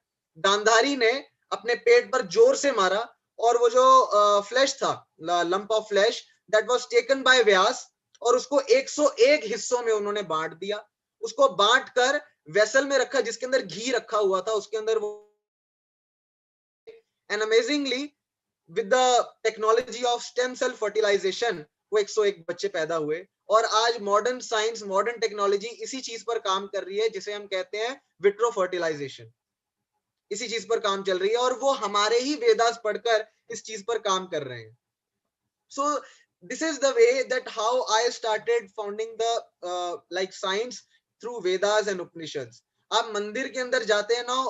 गांधारी ने अपने पेट पर जोर से मारा, और वो जो फ्लैश था, lump of flesh, that was taken by Vyas, और उसको 101 हिस्सों में उन्होंने बांट दिया. उसको बांट कर वेसल में रखा जिसके अंदर घी रखा हुआ था, उसके अंदर वो, and amazingly with the technology of stem cell fertilization वो 101 बच्चे पैदा हुए. और आज मॉडर्न साइंस, मॉडर्न टेक्नोलॉजी इसी चीज पर काम कर रही है, जिसे हम कहते हैं विट्रो फर्टिलाइजेशन. इसी चीज पर काम चल रही है, और वो हमारे ही वेदास पढ़कर इस चीज पर काम कर रहे हैं. सो this is the way that how I started founding the like science through Vedas and Upanishads. आप मंदिर के अंदर जाते हैं ना,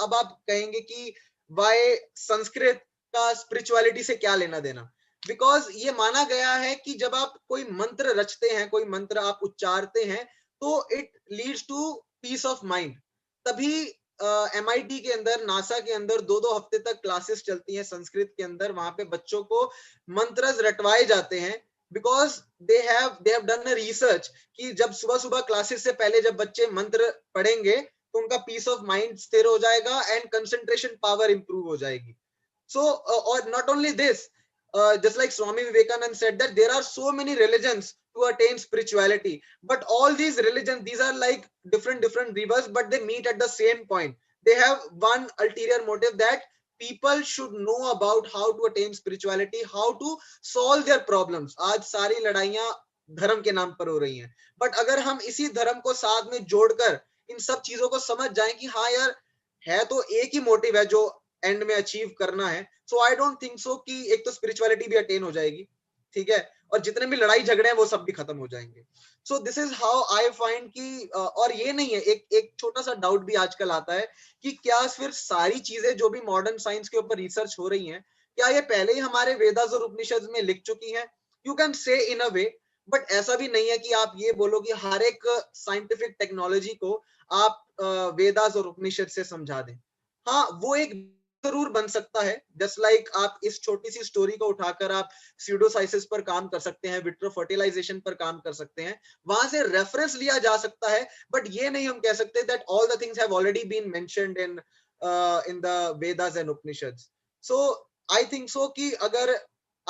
अब आप कहेंगे कि why संस्कृत का स्पिरिचुअलिटी से क्या लेना देना? बिकॉज ये माना गया है कि जब आप कोई मंत्र रचते हैं, कोई मंत्र आप उच्चारते हैं, तो it leads to peace of mind. तभी MIT के अंदर, नासा के अंदर 2-2 हफ्ते तक क्लासेस चलती हैं संस्कृत के अंदर. वहां पे बच्चों को मंत्र रटवाए जाते हैं, because they have done a research कि जब सुबह सुबह क्लासेस से पहले जब बच्चे मंत्र पढ़ेंगे तो उनका पीस ऑफ माइंड स्थिर हो जाएगा एंड कंसंट्रेशन पावर इंप्रूव हो जाएगी. So, or not only this, just like Swami Vivekananda said that there are so many religions to attain spirituality, but all these religions, these are like different rivers, but they meet at the same point. They have one ulterior motive, that people should know about how to attain spirituality, how to solve their problems. आज सारी लड़ाइयां धर्म के नाम पर हो रही हैं, बट अगर हम इसी धर्म को साथ में जोड़कर इन सब चीजों को समझ जाएं कि हाँ यार, है तो एक ही मोटिव है जो एंड में अचीव करना है. सो आई डोंट थिंक सो कि एक तो स्पिरिचुअलिटी भी अटेन हो जाएगी, ठीक है, और जितने भी लड़ाई झगड़े हैं वो सब भी खत्म हो जाएंगे. So this is how I find कि और ये नहीं है, एक छोटा सा डाउट भी आजकल आता है कि क्या फिर सारी चीजें जो भी मॉडर्न साइंस के ऊपर रिसर्च हो रही हैं, क्या ये पहले ही हमारे वेदास और उपनिषद में लिख चुकी हैं? You can say in a way, but ऐसा भी नहीं है कि आप ये बोलो कि हर एक साइंटिफिक टेक्नोलॉजी को आप वेदास और उपनिषद से समझा दें। हाँ, वो एक जरूर बन सकता है, जस्ट लाइक आप इस छोटी सी स्टोरी को उठाकर आप स्यूडोसाइसिस पर काम कर सकते हैं, विट्रो फर्टिलाइजेशन पर काम कर सकते हैं, वहां से रेफरेंस लिया जा सकता है, बट ये नहीं हम कह सकते that all the things have already been mentioned in the Vedas and Upanishads. So I think so कि अगर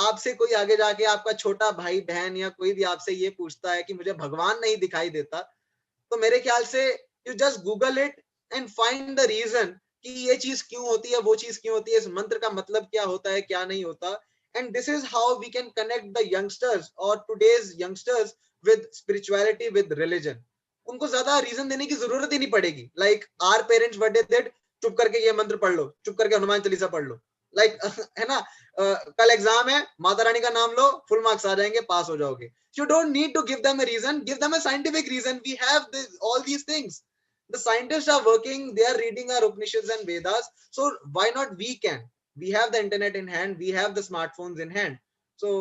आपसे कोई आगे जाके आपका छोटा भाई बहन या कोई भी आपसे ये पूछता है कि मुझे भगवान नहीं दिखाई देता, तो मेरे ख्याल से you just Google it and find the reason कि ये चीज क्यों होती है, वो चीज क्यों होती है, इस मंत्र का मतलब क्या होता है, क्या नहीं होता। And this is how we can connect the youngsters और today's youngsters with spirituality, with religion. उनको ज्यादा रीजन देने की जरूरत ही नहीं पड़ेगी। Like our parents what they did, चुप करके ये मंत्र पढ़ लो, चुप करके हनुमान चालीसा पढ़ लो, लाइक है ना, कल एग्जाम है, माता रानी का नाम लो, फुल मार्क्स आ जाएंगे, पास हो जाओगे। You don't need to give them a reason, give them a scientific reason. We have all these things. The scientists are working, they are reading our Upanishads and Vedas. So why not we can? We have the internet in hand, we have the smartphones in hand. So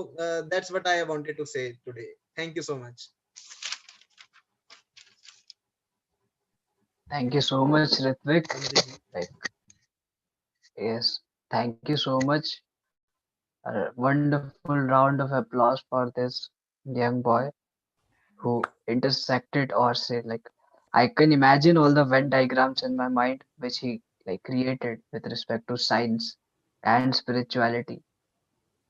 that's what I wanted to say today. Thank you so much. Thank you so much, Ritvik. Like, yes, thank you so much. A wonderful round of applause for this young boy who intersected, or say, like, I can imagine all the Venn diagrams in my mind which he like created with respect to science and spirituality.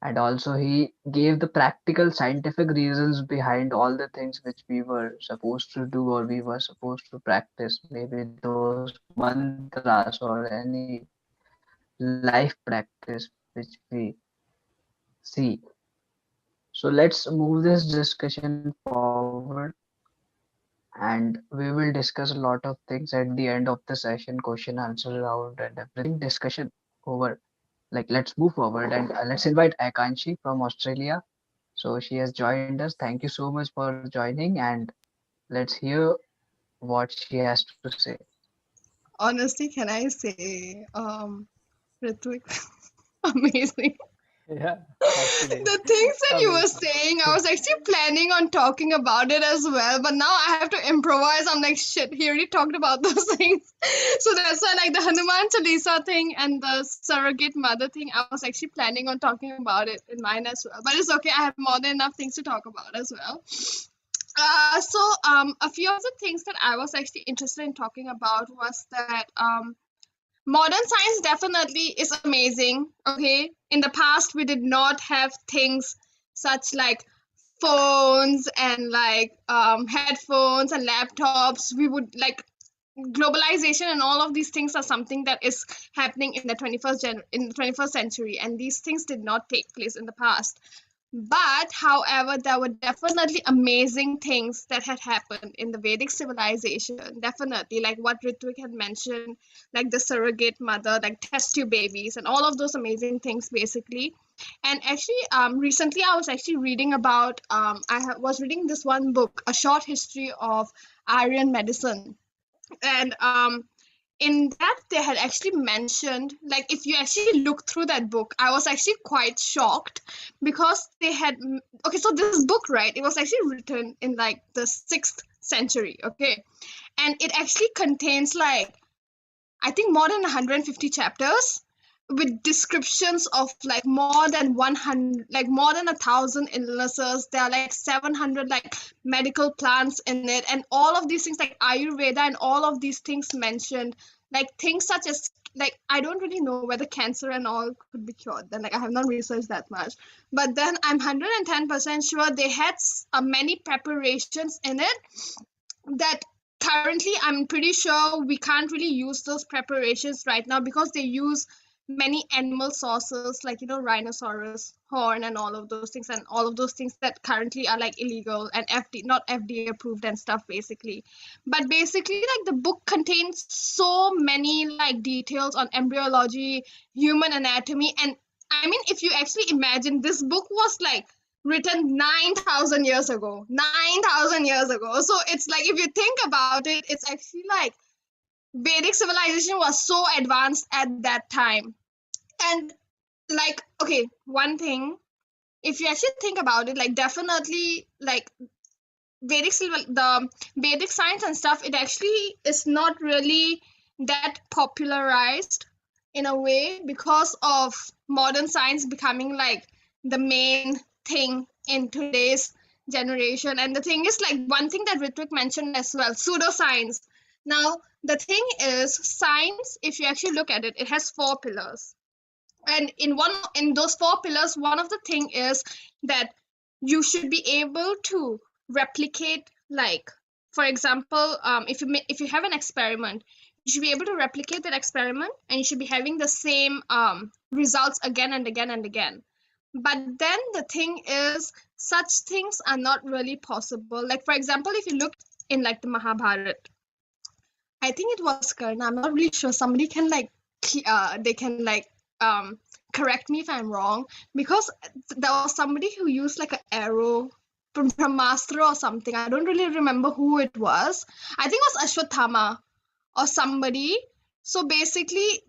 And also he gave the practical scientific reasons behind all the things which we were supposed to do or we were supposed to practice, maybe those mantras or any life practice which we see. So let's move this discussion forward, and we will discuss a lot of things at the end of the session, question answer round and everything. Discussion over. Like, let's move forward, and let's invite Akanshi from Australia. So she has joined us. Thank you so much for joining, and let's hear what she has to say. Honestly, can I say, Ritvik, amazing. Yeah, actually. The things that you were Amazing. saying, I was actually planning on talking about it as well, but now I have to improvise. I'm like, shit, he already talked about those things. So that's why, like, the Hanuman Chalisa thing and the surrogate mother thing, I was actually planning on talking about it in mine as well. But it's okay, I have more than enough things to talk about as well. A few of the things that I was actually interested in talking about was that modern science definitely is amazing. Okay, in the past we did not have things such like phones and like headphones and laptops. We would like globalization and all of these things are something that is happening in the 21st century, and these things did not take place in the past. But however, there were definitely amazing things that had happened in the Vedic civilization. Definitely, like what Ritvik had mentioned, like the surrogate mother, like test tube babies, and all of those amazing things, basically. And actually, recently I was actually reading about. Was reading this one book, A Short History of Aryan Medicine, and in that they had actually mentioned, like, if you actually look through that book, I was actually quite shocked because they had, okay, so this book, right, it was actually written in like the 6th century, okay, and it actually contains like, I think, more than 150 chapters with descriptions of like more than 100, like more than 1,000 illnesses. There are like 700 like medical plants in it, and all of these things like Ayurveda and all of these things mentioned, like things such as, like, I don't really know whether cancer and all could be cured. Then, like, I have not researched that much, but then I'm 110% sure they had many preparations in it that currently I'm pretty sure we can't really use those preparations right now because they use many animal sources, like, rhinoceros horn and all of those things, and all of those things that currently are like illegal and not FDA approved and stuff, basically. But basically, like, the book contains so many like details on embryology, human anatomy, and I mean, if you actually imagine, this book was like written 9,000 years ago. 9,000 years ago. So it's like, if you think about it, it's actually like Vedic civilization was so advanced at that time. And like, okay, one thing, if you actually think about it, like definitely like the Vedic science and stuff, it actually is not really that popularized in a way because of modern science becoming like the main thing in today's generation. And the thing is, like, one thing that Ritwik mentioned as well, pseudoscience. Now, the thing is, science, if you actually look at it, it has four pillars. And in those four pillars, one of the thing is that you should be able to replicate, like, for example, if you have an experiment, you should be able to replicate that experiment, and you should be having the same results again and again and again. But then the thing is, such things are not really possible. Like, for example, if you look in like the Mahabharata, I think it was Karna. I'm not really sure. Somebody can like they can like correct me if I'm wrong, because there was somebody who used like an arrow from Brahmastra or something. I don't really remember who it was. I think it was Ashwathama or somebody. So basically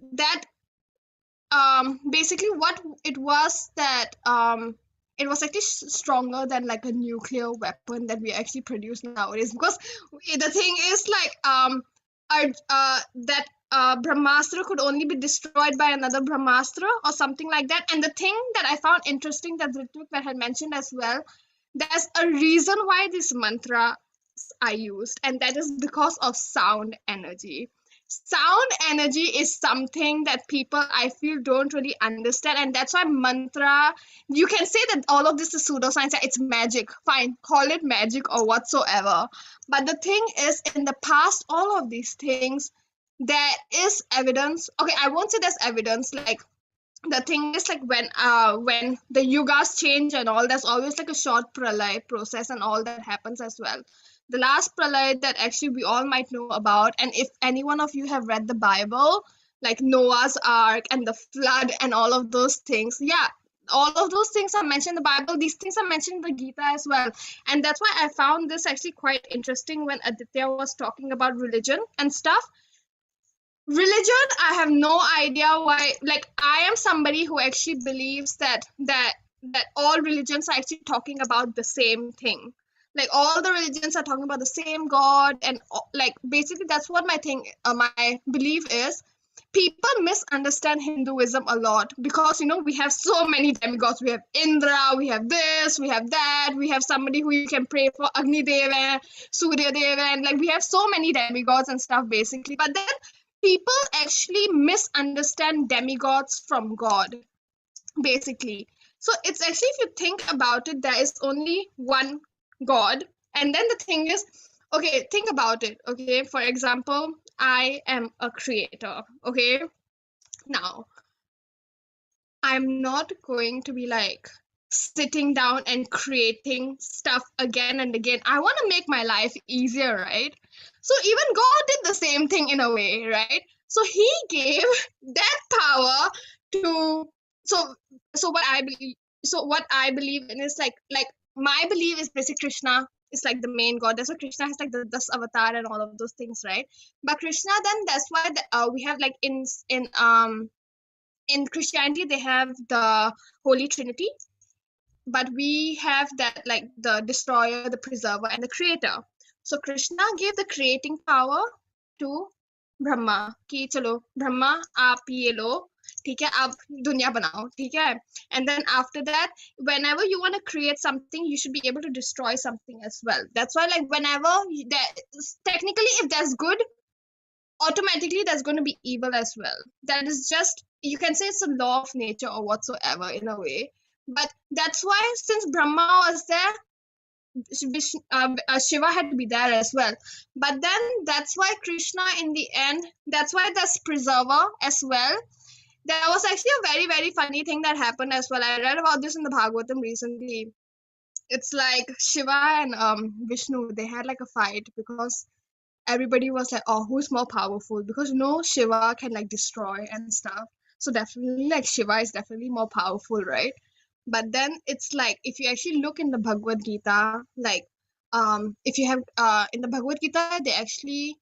what it was that it was actually stronger than like a nuclear weapon that we actually produce nowadays, because the thing is like that Brahmastra could only be destroyed by another Brahmastra or something like that. And the thing that I found interesting that Ritvik had mentioned as well, there's a reason why this mantra are used, and that is because of sound energy. Sound energy is something that people, I feel, don't really understand, and that's why mantra, you can say that all of this is pseudoscience, it's magic, fine, call it magic or whatsoever. But the thing is, in the past, all of these things, there is evidence. Okay, I won't say there's evidence, like, the thing is, like, when the yugas change and all, there's always like a short pralay process and all that happens as well. The last pralay that actually we all might know about, and if any one of you have read the Bible, like Noah's Ark and the flood and all of those things, yeah, all of those things are mentioned in the Bible. These things are mentioned in the Gita as well. And that's why I found this actually quite interesting when Aditya was talking about religion and stuff. Religion, I have no idea why. Like, I am somebody who actually believes that all religions are actually talking about the same thing. Like, all the religions are talking about the same God, and like, basically that's what my belief is. People misunderstand Hinduism a lot because, we have so many demigods. We have Indra, we have this, we have that, we have somebody who you can pray for, Agni Deva, Surya Deva, and like, we have so many demigods and stuff basically. But then people actually misunderstand demigods from God, basically. So it's actually, if you think about it, there is only one God. And then the thing is, okay, think about it. Okay, for example, I am a creator. Okay, now I'm not going to be like sitting down and creating stuff again and again. I want to make my life easier, right? So even God did the same thing in a way, right? So he gave that power to so so what I believe in is like my belief is basically Krishna is like the main god. That's why Krishna has like the das avatar and all of those things, right? But Krishna, then that's why we have like in Christianity, they have the Holy Trinity, but we have that like the destroyer, the preserver, and the creator. So Krishna gave the creating power to Brahma कि चलो ब्रह्मा आप ये लो ठीक है आप दुनिया बनाओ ठीक है and then after that whenever you want to create something you should be able to destroy something as well. That's why like whenever technically if there's good automatically there's going to be evil as well. That is just, you can say it's a law of nature or whatsoever in a way. But that's why since Brahma was there, Shiva had to be there as well. But then that's why Krishna in the end, that's why there's preserver as well. There was actually a very, very funny thing that happened as well. I read about this in the Bhagavatam recently. It's like Shiva and Vishnu, they had like a fight because everybody was like, oh, who's more powerful? Because Shiva can like destroy and stuff. So definitely like Shiva is definitely more powerful, right? But then it's like if you actually look in the Bhagavad Gita, like if you have in the Bhagavad Gita, they actually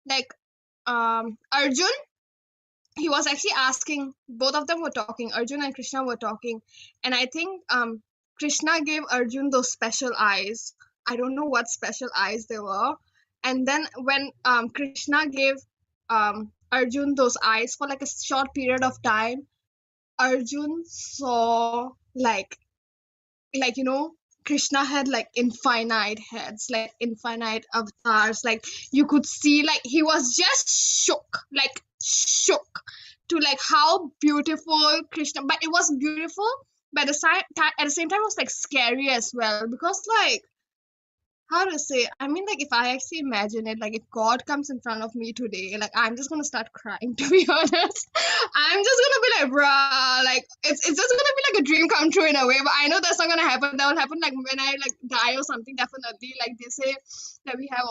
like Arjun he was actually asking, both of them were talking, Arjun and Krishna were talking, and I think Krishna gave Arjun those special eyes. I don't know what special eyes they were. And then when Krishna gave Arjun those eyes for like a short period of time, Arjun saw like Krishna had like infinite heads, like infinite avatars. Like you could see, like he was just shook to like how beautiful Krishna. But it was beautiful, but at the same time it was like scary as well, because like, how to say, I mean, like, if I actually imagine it, like, if God comes in front of me today, like, I'm just gonna start crying, to be honest. I'm just gonna be like, bruh, like, it's just gonna be like a dream come true in a way, but I know that's not gonna happen. That will happen like when I like die or something, definitely. Like they say that we have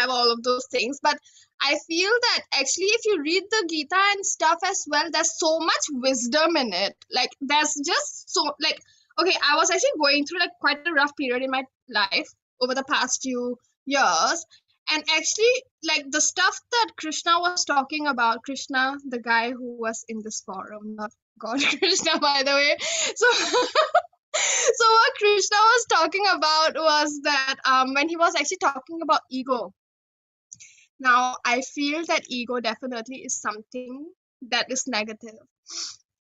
all of those things. But I feel that actually if you read the Gita and stuff as well, there's so much wisdom in it. Like there's just so like, okay, I was actually going through like quite a rough period in my life over the past few years. And actually, like the stuff that Krishna was talking about, Krishna, the guy who was in this forum, not God Krishna, by the way. So, so what Krishna was talking about was that when he was actually talking about ego. Now, I feel that ego definitely is something that is negative.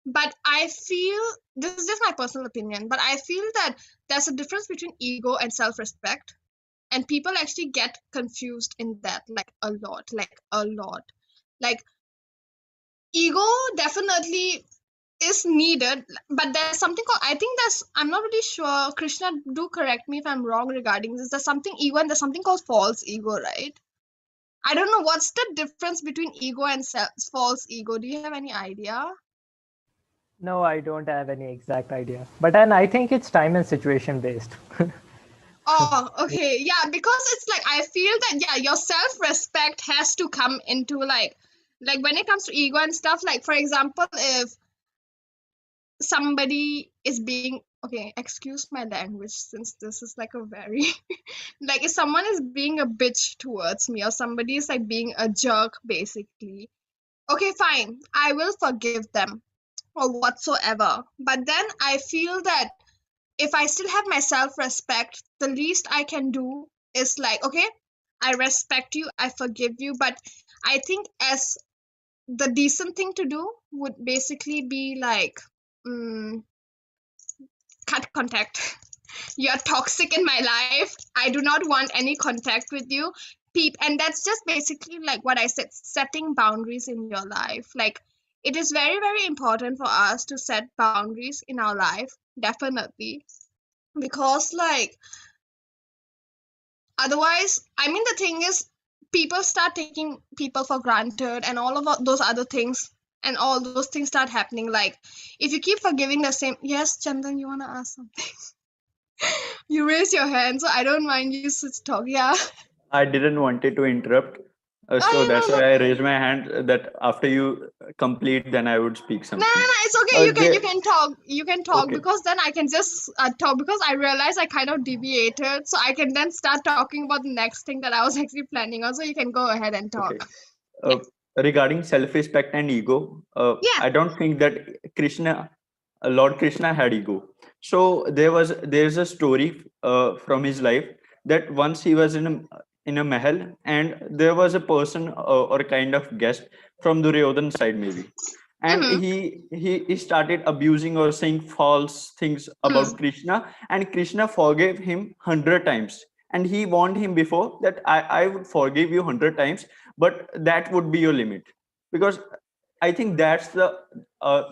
But I feel, this is just my personal opinion, but I feel that there's a difference between ego and self-respect. And people actually get confused in that, like a lot, like a lot. Like ego definitely is needed, but there's something called, I think there's, I'm not really sure, Krishna, do correct me if I'm wrong regarding this. There's something ego and there's something called false ego, right? I don't know what's the difference between ego and false ego. Do you have any idea? No, I don't have any exact idea. But then I think it's time and situation based. Oh, okay. Yeah, because it's like I feel that yeah, your self-respect has to come into like when it comes to ego and stuff, like for example, if somebody is being, okay, excuse my language since this is like a very like if someone is being a bitch towards me or somebody is like being a jerk basically, okay, fine, I will forgive them or whatsoever. But then I feel that if I still have my self-respect, the least I can do is like, okay, I respect you, I forgive you, but I think as the decent thing to do would basically be like, cut contact. You're toxic in my life. I do not want any contact with you. And that's just basically like what I said, setting boundaries in your life. Like it is very, very important for us to set boundaries in our life, definitely. Because like otherwise, I mean the thing is people start taking people for granted and all of those other things, and all those things start happening. Like if you keep forgiving the same, yes, Chandan, you want to ask something? You raise your hand, so I don't mind you talk. Yeah. I didn't wanted to interrupt, so I that's no why no I raised my hand. That after you complete, then I would speak no no something. no. It's okay. You There, can talk. You can talk okay, because then I can just talk, because I realized I kind of deviated, so I can then start talking about the next thing that I was actually planning on. So you can go ahead and okay. talk. Yeah. Uh, Regarding self-respect and ego, Yeah. I don't think that Krishna, Lord Krishna had ego. So there's a story from his life that once he was in a mahal, and there was a person or a kind of guest from Duryodhan side maybe, and Mhm. he started abusing or saying false things about Mm. Krishna, and Krishna forgave him 100 times, and he warned him before that I would forgive you 100 times, but that would be your limit. Because I think uh,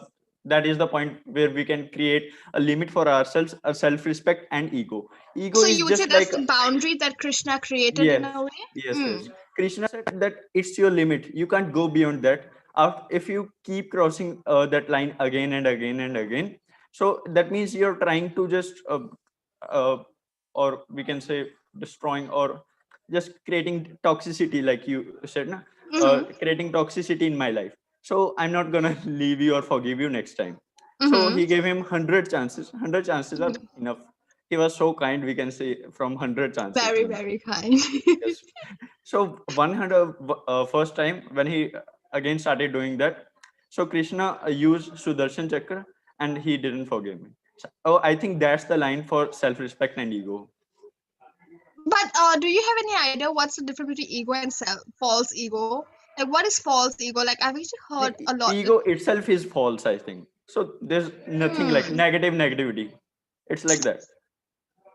that is the point where we can create a limit for ourselves, a self-respect and ego So is you would say just that's like, the boundary that Krishna created in yes, a way. yes. Mm. Krishna said that it's your limit. You can't go beyond that. If you keep crossing that line again and again and again, so that means you're trying to just, uh, or we can say, destroying or just creating toxicity, like you said, na? Mhm. Creating toxicity in my life. So I'm not gonna leave you or forgive you next time. So Mhm. he gave him 100 chances. 100 chances are enough. He was so kind, we can say, from 100 chances Very, only. very kind. Yes. So 100 first time when he again started doing that. So Krishna used Sudarshan Chakra and he didn't forgive me. So, oh, I think that's the line for self-respect and ego. But do you have any idea what's the difference between ego and false ego? Like, what is false ego? Like, I've actually heard Like a lot. ego itself is false, I think. So there's nothing like Hmm. negativity. It's like that.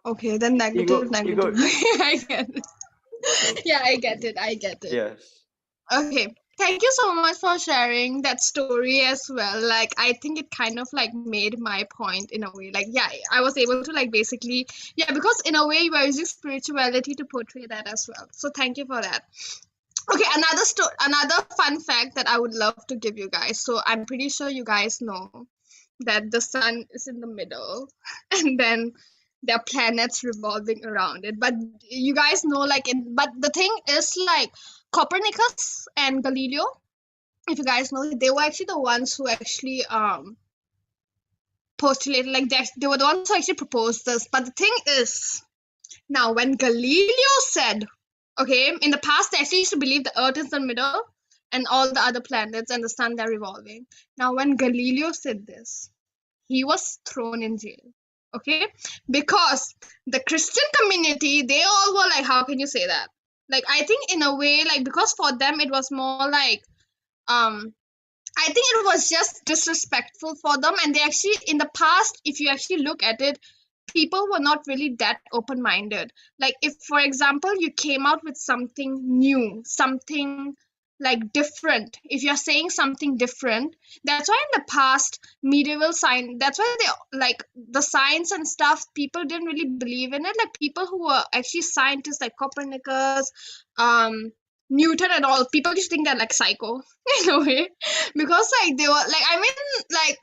Okay, then negative, Ego. negative. I get it. Okay. Yeah, I get it. I get it. Yes. Okay. Thank you so much for sharing that story as well. Like, I think it kind of like made my point in a way. Like, yeah, I was able to like basically, yeah, because in a way you are using spirituality to portray that as well. So thank you for that. Okay, another fun fact that I would love to give you guys. So I'm pretty sure you guys know that the sun is in the middle, and then there are planets revolving around it. But you guys know, like, but the thing is, like, Copernicus and Galileo, if you guys know, they were actually the ones who actually postulated, like, they were the ones who actually proposed this. But the thing is, now when Galileo said, okay, in the past they actually used to believe the Earth is the middle and all the other planets and the sun they're revolving. Now when Galileo said this, he was thrown in jail. Okay, because the Christian community, they all were like, how can you say that? Like, I think in a way, like, because for them it was more like um I think it was just disrespectful for them, and they actually, in the past, if you actually look at it, people were not really that open minded. Like, if, for example, you came out with something new, something like different, if you're saying something different, that's why in the past, medieval science, that's why they like the science and stuff, people didn't really believe in it. Like, people who were actually scientists, like Copernicus, um, Newton, and all, people just think they're like psycho in a way, because like they were like, I mean, like,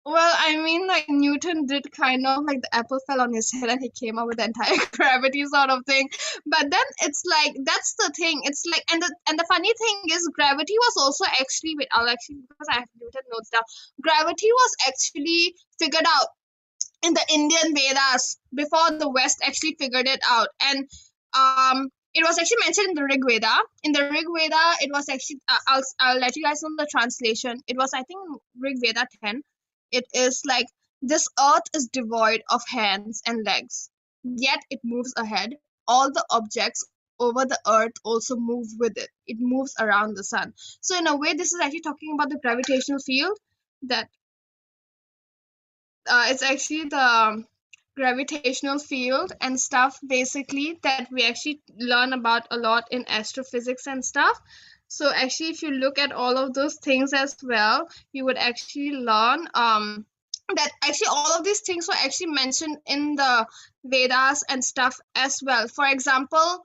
well, I mean, like, Newton did kind of like the apple fell on his head and he came up with the entire gravity sort of thing. But then it's like, that's the thing. It's like, and the funny thing is, gravity was also actually, wait, I'll actually, because I have Newton notes down. Gravity was actually figured out in the Indian Vedas before the West actually figured it out. And it was actually mentioned in the Rig Veda. In the Rig Veda, it was actually, I'll let you guys know the translation. It was, I think, Rig Veda 10. It is like, this earth is devoid of hands and legs, yet it moves ahead. All the objects over the earth also move with it. It moves around the sun. So in a way, this is actually talking about the gravitational field, that it's actually the gravitational field and stuff, basically, that we actually learn about a lot in astrophysics and stuff. So actually, if you look at all of those things as well, you would actually learn that actually all of these things were actually mentioned in the Vedas and stuff as well. For example,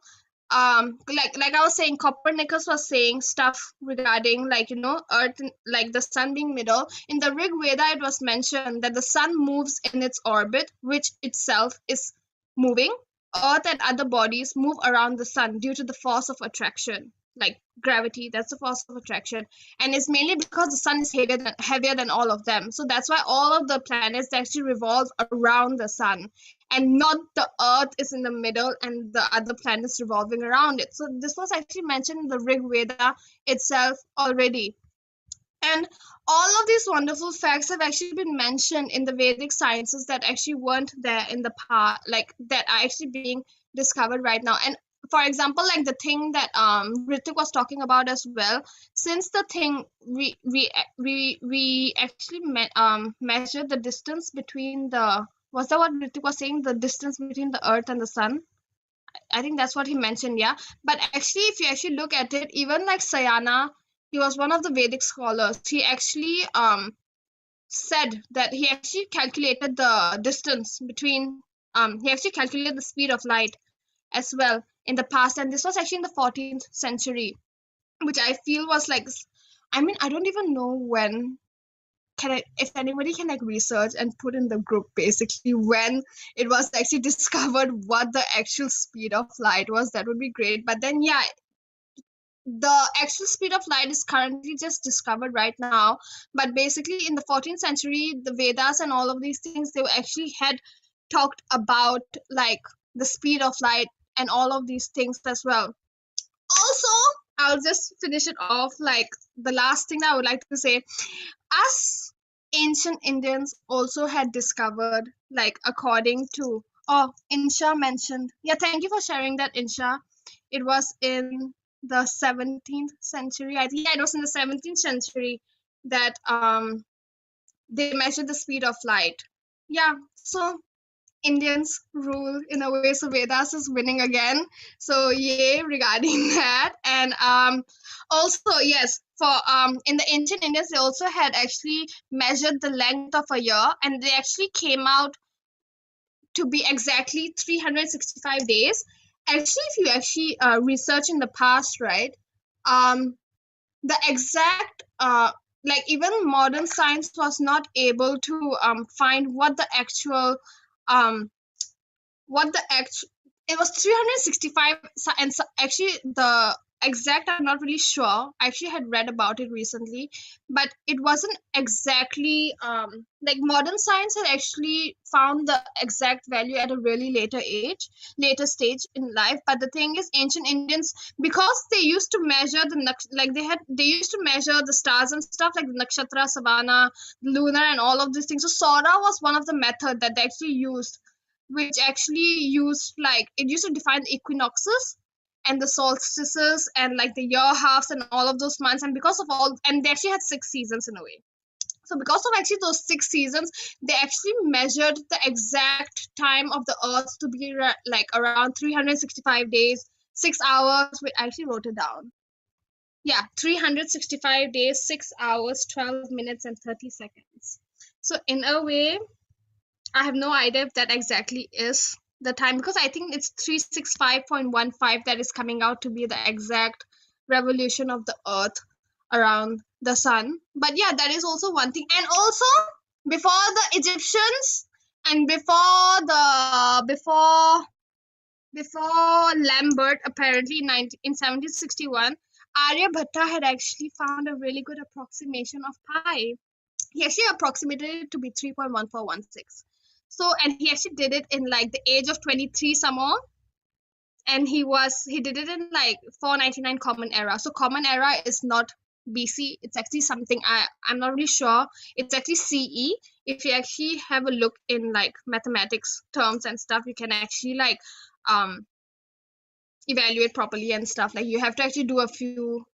like I was saying, Copernicus was saying stuff regarding, like, earth, like the sun being middle. In the Rig Veda, it was mentioned that the sun moves in its orbit, which itself is moving. Earth and other bodies move around the sun due to the force of attraction, like gravity. That's the force of attraction, and it's mainly because the sun is heavier than all of them. So that's why all of the planets actually revolve around the sun, and not the earth is in the middle and the other planets revolving around it. So this was actually mentioned in the Rig Veda itself already. And all of these wonderful facts have actually been mentioned in the Vedic sciences that actually weren't there in the past, like, that are actually being discovered right now. And for example, like the thing that Ritik was talking about as well, since the thing we actually measured the distance between the, was that what Ritik was saying, the distance between the earth and the sun? I think that's what he mentioned, yeah. But actually, if you actually look at it, even like Sayana, he was one of the Vedic scholars. He actually said that he actually calculated the distance between he actually calculated the speed of light as well in the past, and this was actually in the 14th century, which I feel was like, I mean, I don't even know when, if anybody can like research and put in the group basically when it was actually discovered what the actual speed of light was, that would be great. But then, yeah, the actual speed of light is currently just discovered right now. But basically, in the 14th century, the Vedas and all of these things, they actually had talked about like the speed of light and all of these things as well. Also, I'll just finish it off. Like the last thing that I would like to say, us ancient Indians also had discovered, like according to, oh, Insha mentioned. Yeah, thank you for sharing that, Insha. It was in the 17th century. I think, yeah, it was in the 17th century that they measured the speed of light. Yeah, so Indians rule in a way. So Vedas is winning again. So yay regarding that. And also yes, for in the ancient Indians they also had actually measured the length of a year, and they actually came out to be exactly 365 days. Actually, if you actually research in the past, right, um, the exact like even modern science was not able to find um what the actual it was 365, and actually the exact I'm not really sure. I actually had read about it recently, but it wasn't exactly like modern science had actually found the exact value at a really later stage in life. But the thing is, ancient Indians, because they used to measure like they used to measure the stars and stuff, like the nakshatra, savannah, lunar, and all of these things. So Sora was one of the method that they actually used, which actually used, like, it used to define the equinoxes and the solstices and like the year halves and all of those months. And because of all, and they actually had 6 seasons in a way. So because of actually those 6 seasons, they actually measured the exact time of the earth to be like around 365 days, 6 hours. Wait, I actually wrote it down. Yeah, 365 days, 6 hours, 12 minutes, and 30 seconds. So in a way, I have no idea if that exactly is the time, because I think it's 365.15 that is coming out to be the exact revolution of the earth around the sun. But yeah, that is also one thing. And also, before the Egyptians and before Lambert, apparently in 1761, Aryabhatta had actually found a really good approximation of pi. He actually approximated it to be 3.1416. So, and he actually did it in like the age of 23 somehow, and he did it in like 499 common era. So common era is not BC, it's actually something I'm not really sure. It's actually CE. If you actually have a look in like mathematics terms and stuff, you can actually like um evaluate properly and stuff. Like you have to actually do a few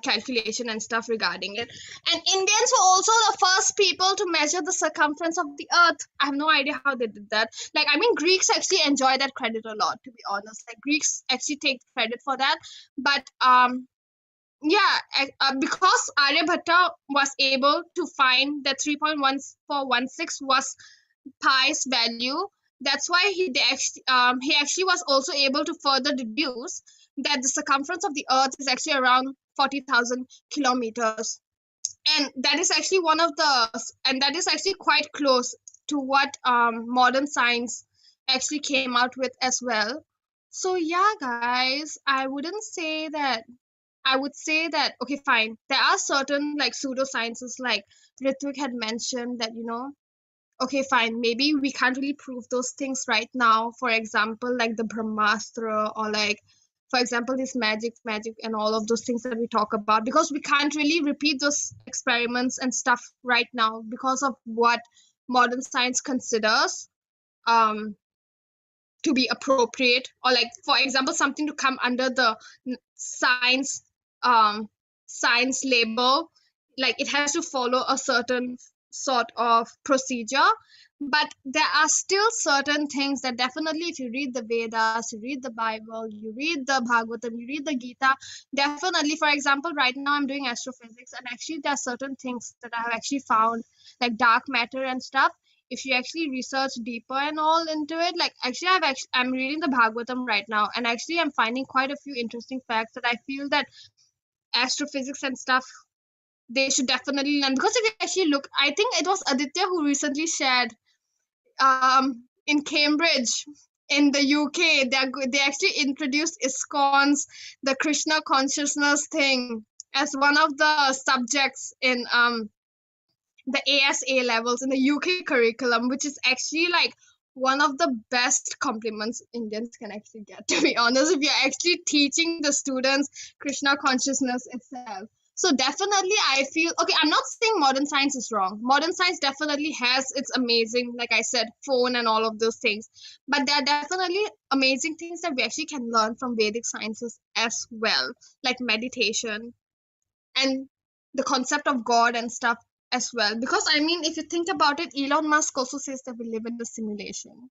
calculation and stuff regarding it. And Indians were also the first people to measure the circumference of the earth. I have no idea how they did that. Like, I mean, Greeks actually enjoy that credit a lot, to be honest. Like, Greeks actually take credit for that. But yeah, because Aryabhatta was able to find that 3.1416 was pi's value. That's why he actually was also able to further deduce that the circumference of the earth is actually around 40,000 kilometers. And that is actually that is actually quite close to what modern science actually came out with as well. So yeah, guys, I would say that, okay, fine, there are certain like pseudosciences, like Ritvik had mentioned, that okay, fine, maybe we can't really prove those things right now. For example, like the Brahmastra, or like, for example, this magic, and all of those things that we talk about, because we can't really repeat those experiments and stuff right now because of what modern science considers um to be appropriate, or like, for example, something to come under the science um science label. Like, it has to follow a certain sort of procedure. But there are still certain things that definitely, if you read the Vedas, you read the Bible, you read the Bhagavatam, you read the Gita, definitely, for example, right now I'm doing astrophysics, and actually there are certain things that I have actually found, like dark matter and stuff. If you actually research deeper and all into it, like, I'm reading the Bhagavatam right now, and actually I'm finding quite a few interesting facts that I feel that astrophysics and stuff, they should definitely learn. Because if you actually look, I think it was Aditya who recently shared in Cambridge, in the UK, they actually introduced ISKCON's the Krishna consciousness thing as one of the subjects in the ASA levels in the UK curriculum, which is actually like one of the best compliments Indians can actually get, to be honest, if you're actually teaching the students Krishna consciousness itself. So definitely I feel okay, I'm not saying modern science is wrong. Modern science definitely has its amazing, like I said, phone and all of those things. But there are definitely amazing things that we actually can learn from Vedic sciences as well, like meditation and the concept of God and stuff as well. Because I mean, if you think about it, Elon Musk also says that we live in a simulation.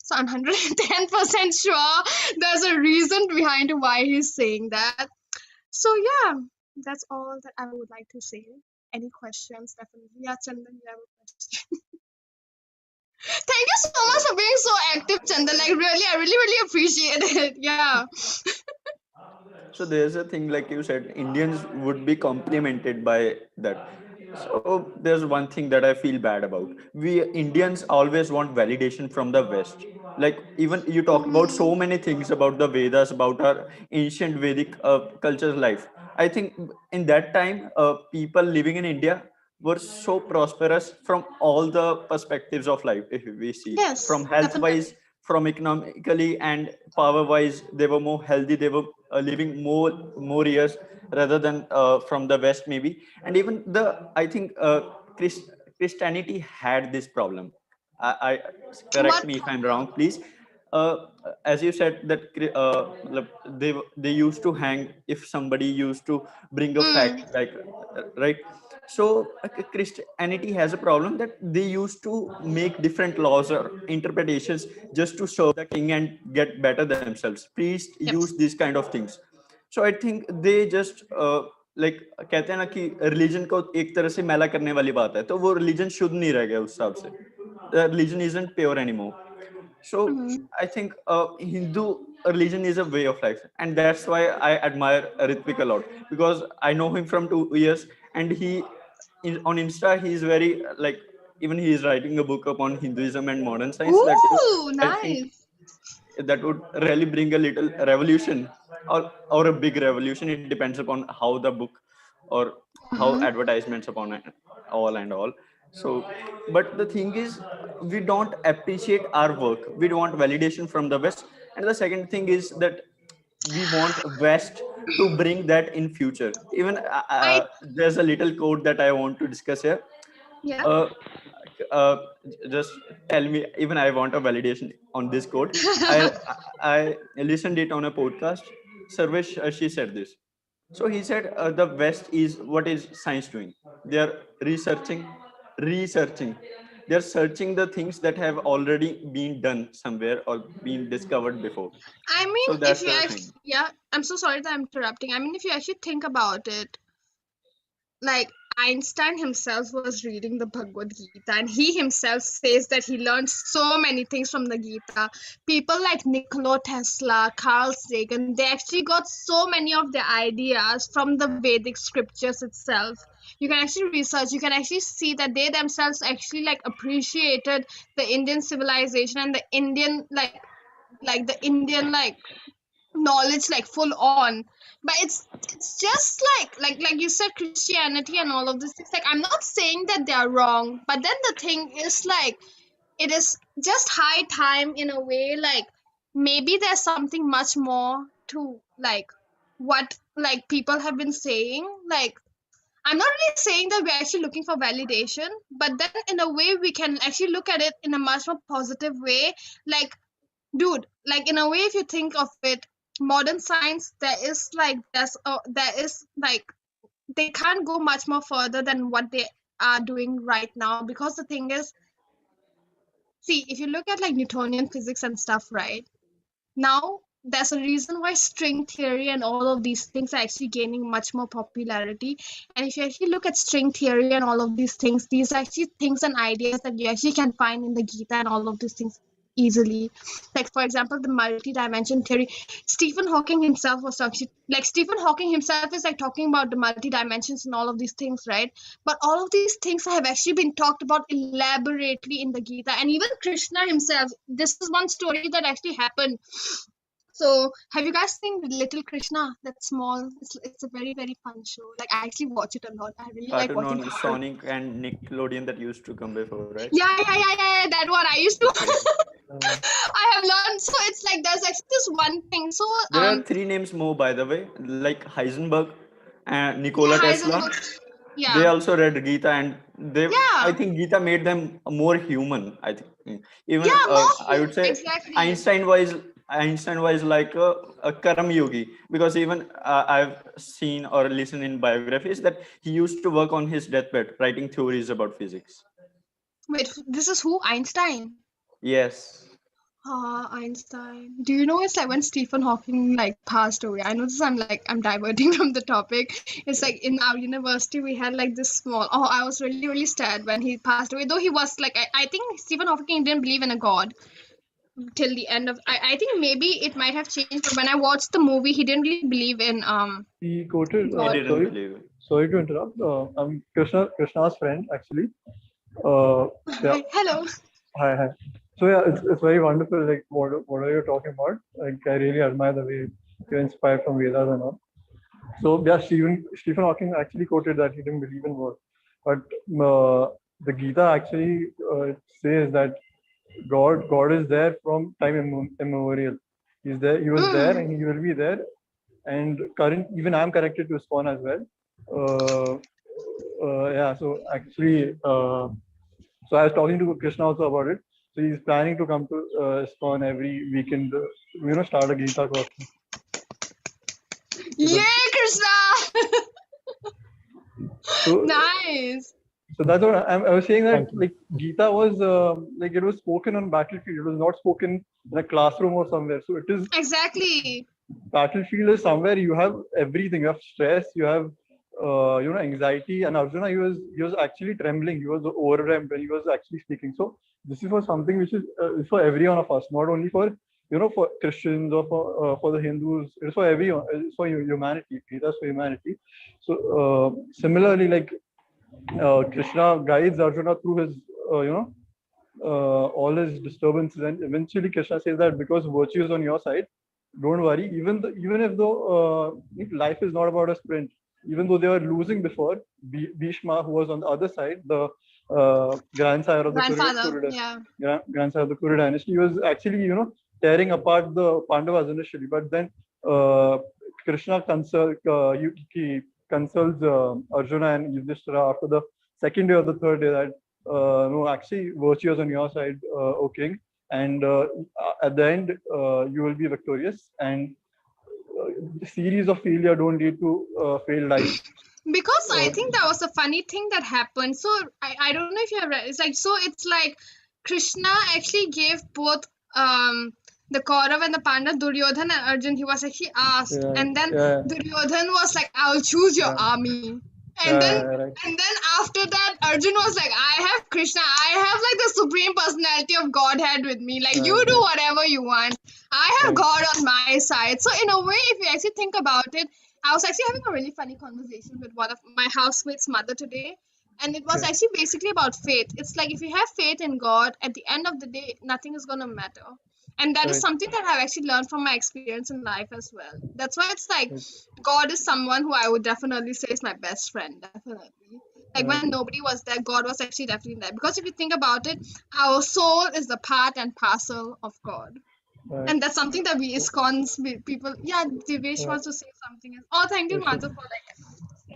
So I'm 110% sure there's a reason behind why he's saying that. So yeah, that's all that I would like to say. Any questions? Definitely. Yeah, Chandan, you have a question. Thank you so much for being so active, Chandan. Like really, I really appreciate it. Yeah. So there's a thing like you said, Indians would be complimented by that. So there's one thing that I feel bad about. We Indians always want validation from the West. Like even you talked about so many things about the Vedas, about our ancient Vedic culture life. I think in that time, people living in India were so prosperous from all the perspectives of life. If we see Yes, from health wise, definitely. from economically and power wise, they were more healthy. They were living more years rather than from the West maybe. And even the I think Christianity had this problem. I correct What me if I'm problem? wrong, please. Uh, as you said that they used to hang if somebody used to bring a Mm. fact like right. So Christianity has a problem that they used to make different laws or interpretations just to serve the king and get better themselves. Priests Yep. use these kind of things. So I think they just like कहते हैं ना कि religion को एक तरह से मैला करने वाली बात है, तो वो रिलीजन शुद्ध नहीं रह गया उस हिसाब से, religion isn't pure anymore. So Mm-hmm. I think Hindu religion is a way of life, and that's why I admire Ritvik a lot, because I know him from 2 years, and on Insta he is very like, even he is writing a book upon Hinduism and modern science. That is, Ooh, I think nice. that would really bring a little revolution, or a big revolution. It depends upon how the book or how Mm-hmm. advertisements upon it, all and all. So but the thing is, we don't appreciate our work, we don't want validation from the West. And the second thing is that we want West to bring that in future. Even I there's a little code that I want to discuss here. yeah. uh, uh, just tell me, even I want a validation on this code. I listened it on a podcast. Sarvesh, she said this. So he said the West is, what is science doing? They are researching. They are searching the things that have already been done somewhere or been discovered before. I So mean, if that's you the thing. actually, yeah, I'm so sorry that I'm interrupting. I mean, if you actually think about it, like Einstein himself was reading the Bhagavad Gita, and he himself says that he learned so many things from the Gita. People like Nikola Tesla, Carl Sagan, they actually got so many of their ideas from the Vedic scriptures itself. You can actually research, you can actually see that they themselves actually like appreciated the Indian civilization and the Indian like the Indian like knowledge like full on. But it's just like you said, Christianity and all of these things, like I'm not saying that they are wrong, but then the thing is like it is just high time in a way, like maybe there's something much more to like what like people have been saying. Like I'm not really saying that we're actually looking for validation, but then in a way we can actually look at it in a much more positive way. Like dude, like in a way, if you think of it, modern science, there is like they can't go much more further than what they are doing right now, because the thing is, see, if you look at like Newtonian physics and stuff, right now, there's a reason why string theory and all of these things are actually gaining much more popularity. And if you actually look at string theory and all of these are actually things and ideas that you actually can find in the Gita and all of these things easily. Like for example, the multi-dimension theory. Stephen Hawking himself was talking, like Stephen Hawking himself is like talking about the multi-dimensions and all of these things, right? But all of these things have actually been talked about elaborately in the Gita. And even Krishna himself, this is one story that actually happened. So, have you guys seen Little Krishna? That small. It's a very very fun show. Like I actually watch it a lot. I really like Cartoon watching on cartoons. Sonic and Nickelodeon that used to come before, right? Yeah. That one I used to. Okay. I have learned. So it's like there's actually this one thing. So There are three names more, by the way, like Heisenberg and yeah, Nikola Tesla. Heisenberg's. They Yeah, also read Gita, and I yeah, think Gita made them more human. I think even yeah. I More would say exactly. Einstein was like a Karam yogi, because even I've seen or listened in biographies that he used to work on his deathbed writing theories about physics. Wait, this is who? Einstein. Yes. Einstein. Do you know it's like when Stephen Hawking like passed away? I know this. I'm diverting from the topic. It's like in our university we had like this small. Oh, I was really really sad when he passed away. Though he was like I think Stephen Hawking didn't believe in a god till the end of. I think maybe it might have changed, but when I watched the movie, he didn't really believe in He quoted. He God. didn't believe it. Sorry to interrupt. I'm Krishna's friend actually. Uh, yeah. Hello. Hi. So yeah, it's very wonderful. Like what are you talking about? Like I really admire the way you're inspired from Vedas and all. So yeah, Stephen Hawking actually quoted that he didn't believe in God, but the Gita actually says that God is there from time immemorial. He's there. He was there, and he will be there. And even I'm connected to Spawn as well. Yeah. So actually, so I was talking to Krishna also about it. So he's planning to come to Spawn every weekend. Start a Gita class. Yay, Krishna! So, Nice. So that's what I was saying, that Thank you. like Gita was like it was spoken on battlefield. It was not spoken in a classroom or somewhere. So it is Exactly. battlefield is somewhere you have everything. You have stress. You have anxiety. And Arjuna, he was actually trembling. He was overwhelmed when he was actually speaking. So this is for something which is for every one of us, not only for for Christians or for the Hindus. It's for everyone. It's for humanity. Gita is for humanity. So similarly, like Krishna guides Arjuna through his, all his disturbances, and eventually Krishna says that because virtue is on your side, don't worry. Even if though life is not about a sprint, even though they were losing before, Bhishma, who was on the other side, the grandsire of the Grandfather. Yeah. grandsire of the Kuru dynasty, he was actually tearing apart the Pandavas initially, but then Krishna he consults Arjuna and Yudhishthira after the second day or the third day that no, actually virtue is on your side, O king, and at the end you will be victorious, and series of failure don't lead to failed life. Because I think that was a funny thing that happened. So I don't know if you have read. It's like so. It's like Krishna actually gave both the Kaurav and the Pandava, Duryodhan and Arjun. He was actually asked, and then Duryodhan was like, "I'll choose your army." Right. And then after that, Arjun was like, I have Krishna, I have like the supreme personality of Godhead with me. Like you do whatever you want. I have God on my side. So in a way, if you actually think about it, I was actually having a really funny conversation with one of my housemate's mother today. And it was actually basically about faith. It's like if you have faith in God, at the end of the day, nothing is gonna matter. And that is something that I've actually learned from my experience in life as well. That's why it's like God is someone who I would definitely say is my best friend, definitely. Like when nobody was there, God was actually definitely there. Because if you think about it, our soul is the part and parcel of God. And that's something that we people. Yeah, Divesh wants to say something. Oh, thank you, Madhu, for like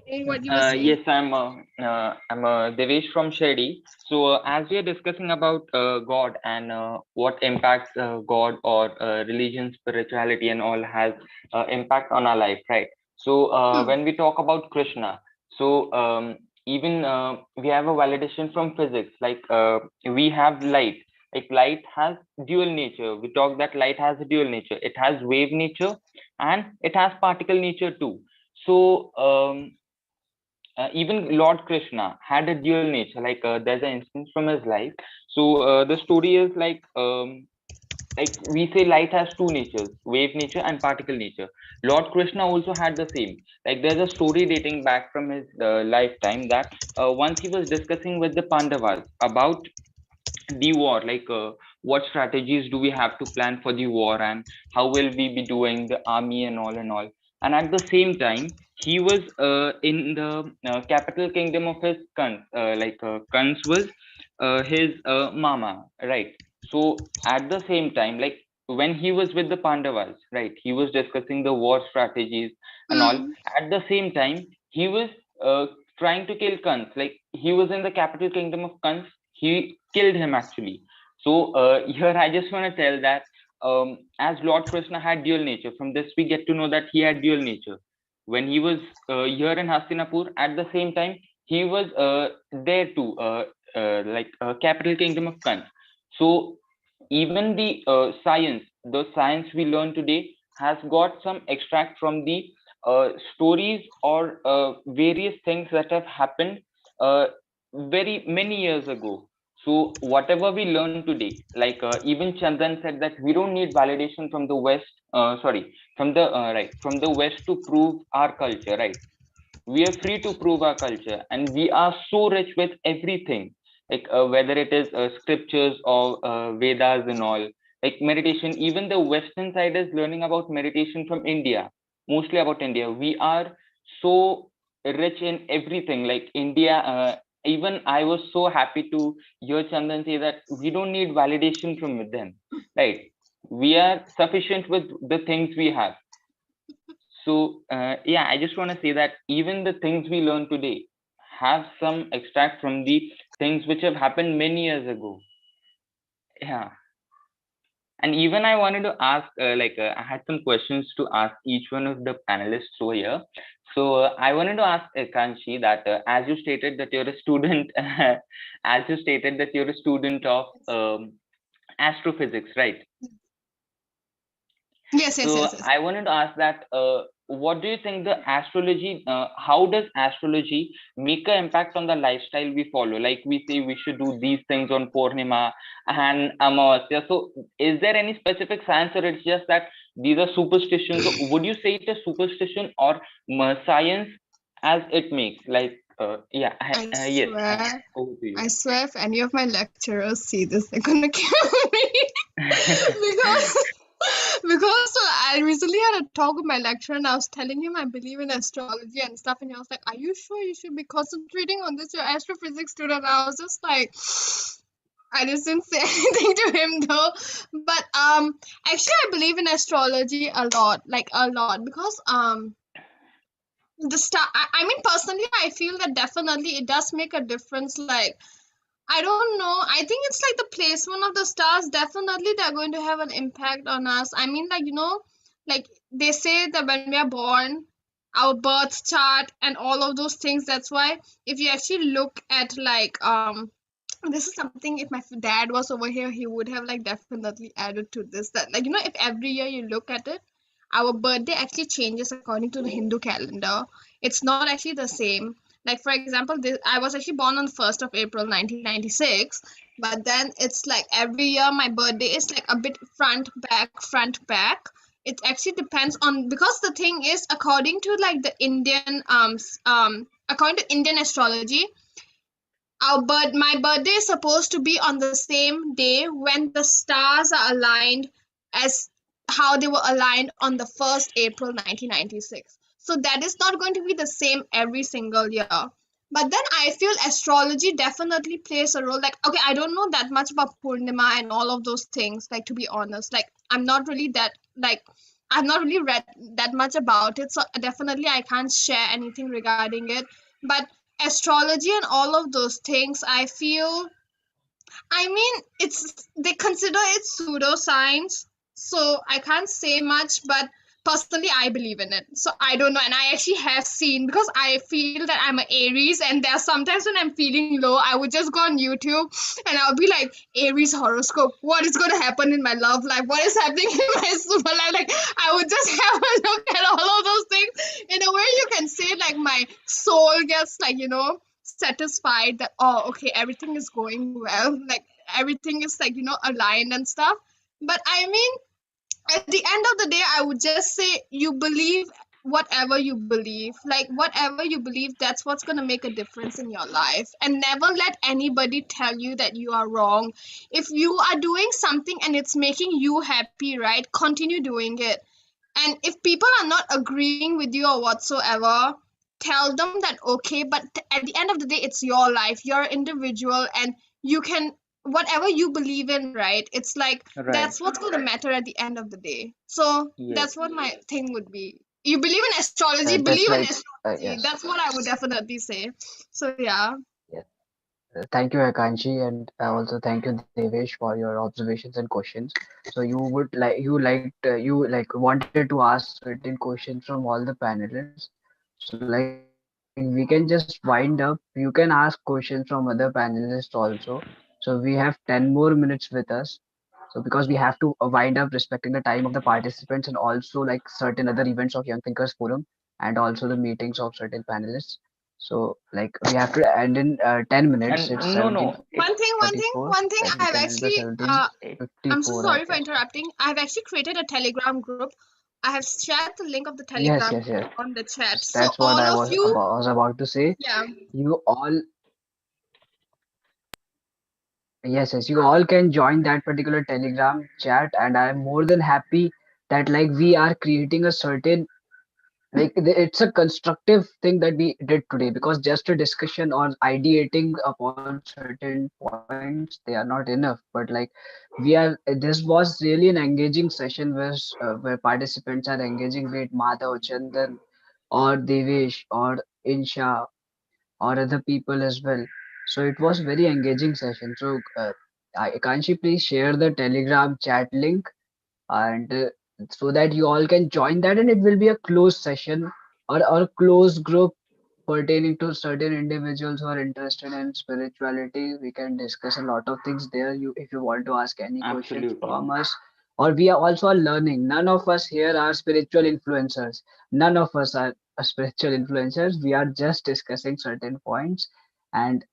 saying what you were saying. Yes, I'm Devesh from Shady. So as we are discussing about God and what impacts God or religion, spirituality, and all has impact on our life, right? So when we talk about Krishna, so even we have a validation from physics, like we have light. Like light has dual nature. We talk that light has a dual nature. It has wave nature and it has particle nature too. So even Lord Krishna had a dual nature. Like there's an instance from his life. So the story is like we say light has two natures, wave nature and particle nature. Lord Krishna also had the same. Like there's a story dating back from his lifetime that once he was discussing with the Pandavas about the war, like what strategies do we have to plan for the war, and how will we be doing the army and all and all. And at the same time, he was in the capital kingdom of his Kans. Kans was his mama, right? So at the same time, like when he was with the Pandavas, right, he was discussing the war strategies and all. Mm. At the same time, he was uh, trying to kill Kans. Like he was in the capital kingdom of Kans. He killed him actually. So here I just want to tell that as Lord Krishna had dual nature, from this we get to know that he had dual nature. When he was here in Hastinapur, at the same time he was there too, capital kingdom of Kans. So even the science we learn today has got some extract from the stories or various things that have happened uh, very many years ago. So whatever we learn today, even Chandan said that we don't need validation from the West, from the West to prove our culture, right? We are free to prove our culture, and we are so rich with everything, whether it is scriptures or Vedas and all, like meditation. Even the Western side is learning about meditation from India, mostly about India. We are so rich in everything, like India. Even I was so happy to hear Chandan say that we don't need validation from them, right? We are sufficient with the things we have. So yeah, I just want to say that even the things we learn today have some extract from the things which have happened many years ago. Yeah. And even I wanted to ask, I had some questions to ask each one of the panelists over here. So I wanted to ask Kanchi that as you stated that you're a student, as you stated that you're a student of astrophysics, right? So Yes. I wanted to ask that what do you think the astrology, how does astrology make an impact on the lifestyle we follow? Like we say we should do these things on Purnima and Amavasya. So is there any specific science, or it's just that these are superstitions? So would you say it a superstition or science as it makes? Yes, over to you. I swear, if any of my lecturers see this, they're gonna kill me. because I recently had a talk with my lecturer, and I was telling him I believe in astrology and stuff, and he was like, "Are you sure you should be concentrating on this? You're astrophysics student." And I was just like, I just didn't say anything to him though. But actually, I believe in astrology a lot, because the star. I mean, personally, I feel that definitely it does make a difference. Like, I don't know. I think it's like the placement of the stars. Definitely, they're going to have an impact on us. I mean, like they say that when we are born, our birth chart and all of those things. That's why if you actually look at this is something, if my dad was over here, he would have like definitely added to this, that like if every year you look at it, our birthday actually changes according to the Hindu calendar. It's not actually the same. Like for example, I was actually born on the 1st of April 1996, but then it's like every year my birthday is like a bit front back. It actually depends on, because the thing is, according to like the Indian according to Indian astrology, my birthday is supposed to be on the same day when the stars are aligned as how they were aligned on the 1st April 1996. So that is not going to be the same every single year. But then I feel astrology definitely plays a role. Like, okay, I don't know that much about Purnima and all of those things, like, to be honest. Like, I've not really read that much about it. So definitely I can't share anything regarding it. But astrology and all of those things, I mean, it's they consider it pseudoscience, so I can't say much, but personally, I believe in it. So I don't know, and I actually have seen, because I feel that I'm an Aries, and there are sometimes when I'm feeling low, I would just go on YouTube and I'll be like, Aries horoscope, what is going to happen in my love life? What is happening in my super life? Like, I would just have a look at all of those things. In a way, you can say, like, my soul gets, like, satisfied that, oh, okay, everything is going well, like everything is like aligned and stuff. But I mean, at the end of the day, I would just say, you believe whatever you believe. Like whatever you believe, that's what's going to make a difference in your life. And never let anybody tell you that you are wrong. If you are doing something and it's making you happy, right, continue doing it. And if people are not agreeing with you or whatsoever, tell them that okay, but at the end of the day, it's your life. You're an individual and you can, whatever you believe in, right? It's like Right. that's what's going to matter at the end of the day. So Yes. that's what my thing would be. You believe in astrology, That's believe in like astrology. yes. That's what I would definitely say. So yeah. Yeah. Thank you, Akanshi, and also thank you, Devesh, for your observations and questions. So you wanted to ask certain questions from all the panelists. So like we can just wind up. You can ask questions from other panelists also. So we have 10 more minutes with us. So because we have to wind up respecting the time of the participants and also like certain other events of Young Thinkers Forum and also the meetings of certain panelists. So like we have to end in 10 minutes. And It's no, no, it, One thing Like we I've can end by actually it 'I'm so 17:54, I sorry for guess. interrupting. I've actually created a Telegram group. I have shared the link of the Yes, Telegram yes, group yes. on the chat. So That's what all I of you, was about to say. yeah, You all, yes, yes, you all can join that particular Telegram chat, and I'm more than happy that like we are creating a certain it's a constructive thing that we did today because just a discussion or ideating upon certain points they are not enough, but like this was really an engaging session where participants are engaging with Madhav, Chandan, or Devesh or Insha or other people as well. So it was very engaging session. So can't you please share the Telegram chat link and so that you all can join that, and it will be a closed session or closed group pertaining to certain individuals who are interested in spirituality. We can discuss a lot of things there. You, if you want to ask any questions absolutely. from us, or we are also learning. None of us here are spiritual influencers. None of us are spiritual influencers. We are just discussing certain points, and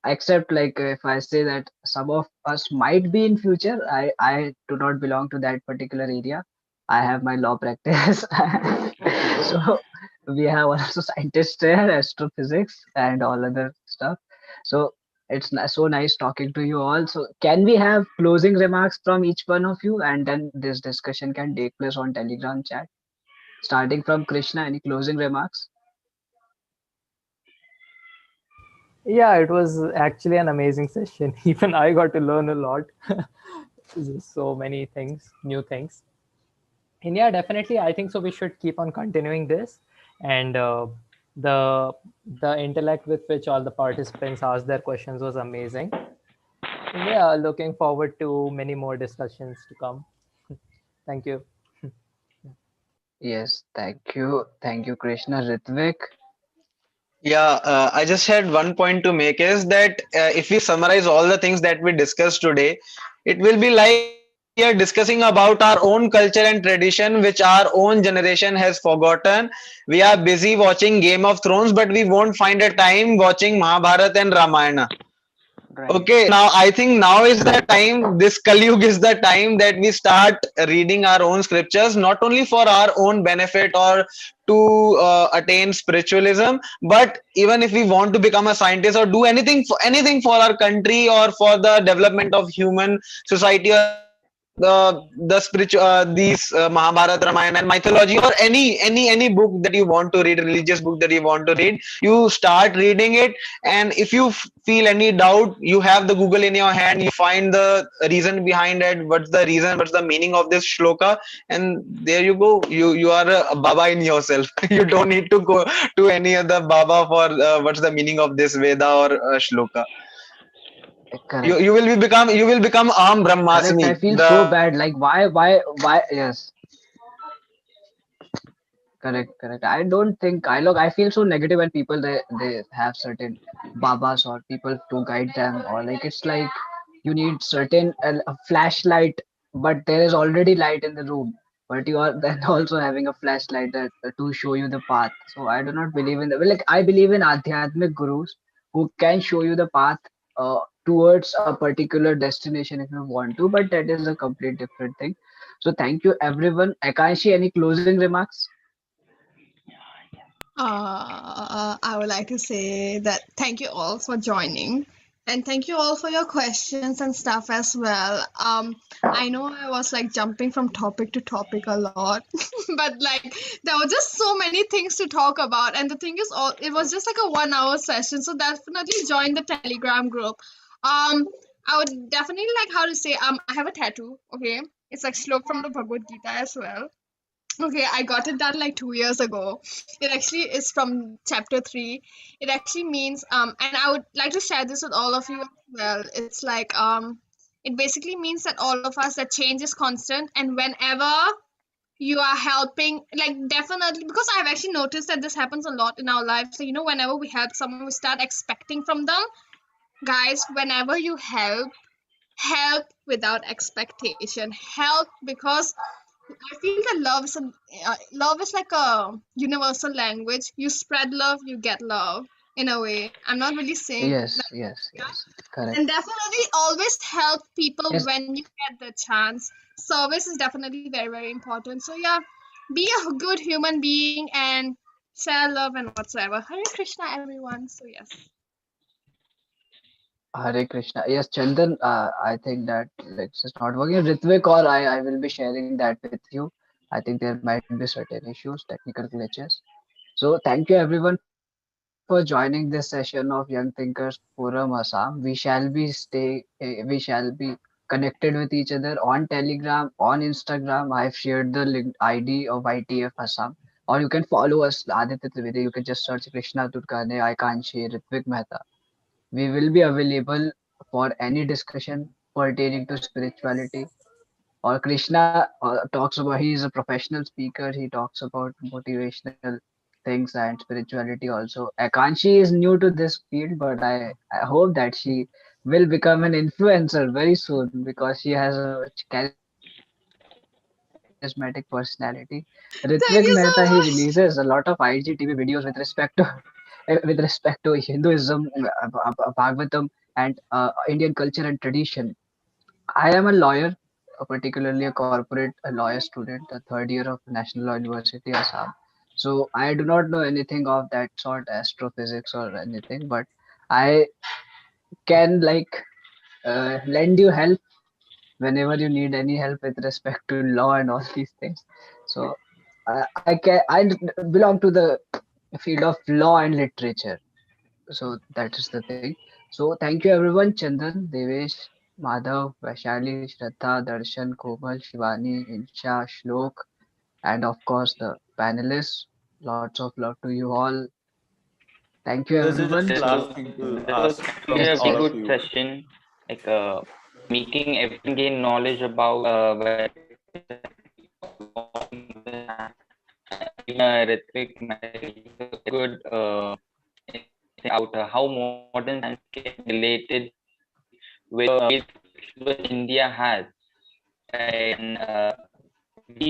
except like if I say that some of us might be in future, I do not belong to that particular area. I have my law practice. So we have also scientists there, astrophysics and all other stuff. So it's so nice talking to you all. So can we have closing remarks from each one of you, and then this discussion can take place on Telegram chat, starting from Krishna. Any closing remarks? Yeah, it was actually an amazing session. Even I got to learn a lot. So many things, new things. And yeah, definitely, I think so. We should keep on continuing this, and the the intellect with which all the participants asked their questions was amazing. And yeah, looking forward to many more discussions to come. Thank you. Yes, thank you, Krishna. Ritvik. Yeah, I just had one point to make is that if we summarize all the things that we discussed today, it will be like we are discussing about our own culture and tradition, which our own generation has forgotten. We are busy watching Game of Thrones, but we won't find a time watching Mahabharata and Ramayana. Right. Okay, now I think now is the time, this Kalyug is the time that we start reading our own scriptures, not only for our own benefit or to attain spiritualism, but even if we want to become a scientist or do anything for our country or for the development of human society or the spiritual these Mahabharata, Ramayana, and mythology, or any book that you want to read, religious book that you want to read, you start reading it. And if you feel any doubt, you have the Google in your hand, you find the reason behind it, what's the reason, what's the meaning of this shloka, and there you go, you are a baba in yourself. You don't need to go to any other baba for what's the meaning of this Veda or shloka. Correct. You will become Am Correct. Brahmasmi, I feel the so bad. Like, why? Yes, correct, correct. I don't think I look. I feel so negative when people they have certain babas or people to guide them, or like it's like you need certain a flashlight, but there is already light in the room, but you are then also having a flashlight that to show you the path. So I do not believe in the well, like I believe in Adhyatmic gurus who can show you the path towards a particular destination if you want to, but that is a complete different thing. So thank you everyone. Akanshi, any closing remarks? I would like to say that thank you all for joining, and thank you all for your questions and stuff as well. I know I was like jumping from topic to topic a lot, but like there were just so many things to talk about, and the thing is, all it was just like a 1 hour session, so definitely join the Telegram group. I would definitely like how to say I have a tattoo. Okay, it's like slok from the Bhagavad Gita as well. Okay, I got it done like 2 years ago. It actually is from chapter 3. It actually means and I would like to share this with all of you as well. It's like it basically means that all of us that change is constant, and whenever you are helping, like definitely, because I've actually noticed that this happens a lot in our lives. So whenever we help someone, we start expecting from them. Guys, whenever you help without expectation. Help because I feel that love is like a universal language. You spread love, you get love in a way. I'm not really saying Yes, that, yes, yeah. yes. Correct. And definitely always help people Yes, when you get the chance. Service is definitely very, very important. So yeah, be a good human being and share love and whatsoever. Hare Krishna, everyone. So yes. Hare Krishna. Yes, Chandan, I think that like, it's just not working. Ritvik or I will be sharing that with you. I think there might be certain issues, technical glitches. So thank you everyone for joining this session of Young Thinkers Forum Assam. We shall be connected with each other on Telegram, on Instagram. I've shared the link ID of YTF Assam. Or you can follow us, Aditya Trivedi. You can just search Krishna Turkane, Aikanshi, Ritvik Mehta. We will be available for any discussion pertaining to spirituality. Or Krishna talks about, he is a professional speaker. He talks about motivational things and spirituality also. Akanshi is new to this field, but I hope that she will become an influencer very soon because she has a charismatic personality. Ritvik Mehta, he releases a lot of Thank you so IGTV much. videos with respect to Hinduism, Bhagavatam, and Indian culture and tradition. I am a lawyer, particularly a corporate a lawyer student, a third year of National Law University, Assam. So I do not know anything of that sort, astrophysics or anything, but I can like lend you help whenever you need any help with respect to law and all these things. So I belong to the field of law and literature. So that is the thing. So thank you everyone, Chandan, Devesh, Madhav, Vaishali, Shraddha, Darshan, Komal, Shivani, Insha, Shlok, and of course the panelists. Lots of love to you all. Thank you There's just everyone. a This So was last thing to this was ask actually from a yes, all very yes. of good you. session. Like meeting everyone, gain knowledge about spirituality, what things and even Ritvik gave a very good insight about how modern science can be related with ways which India has. And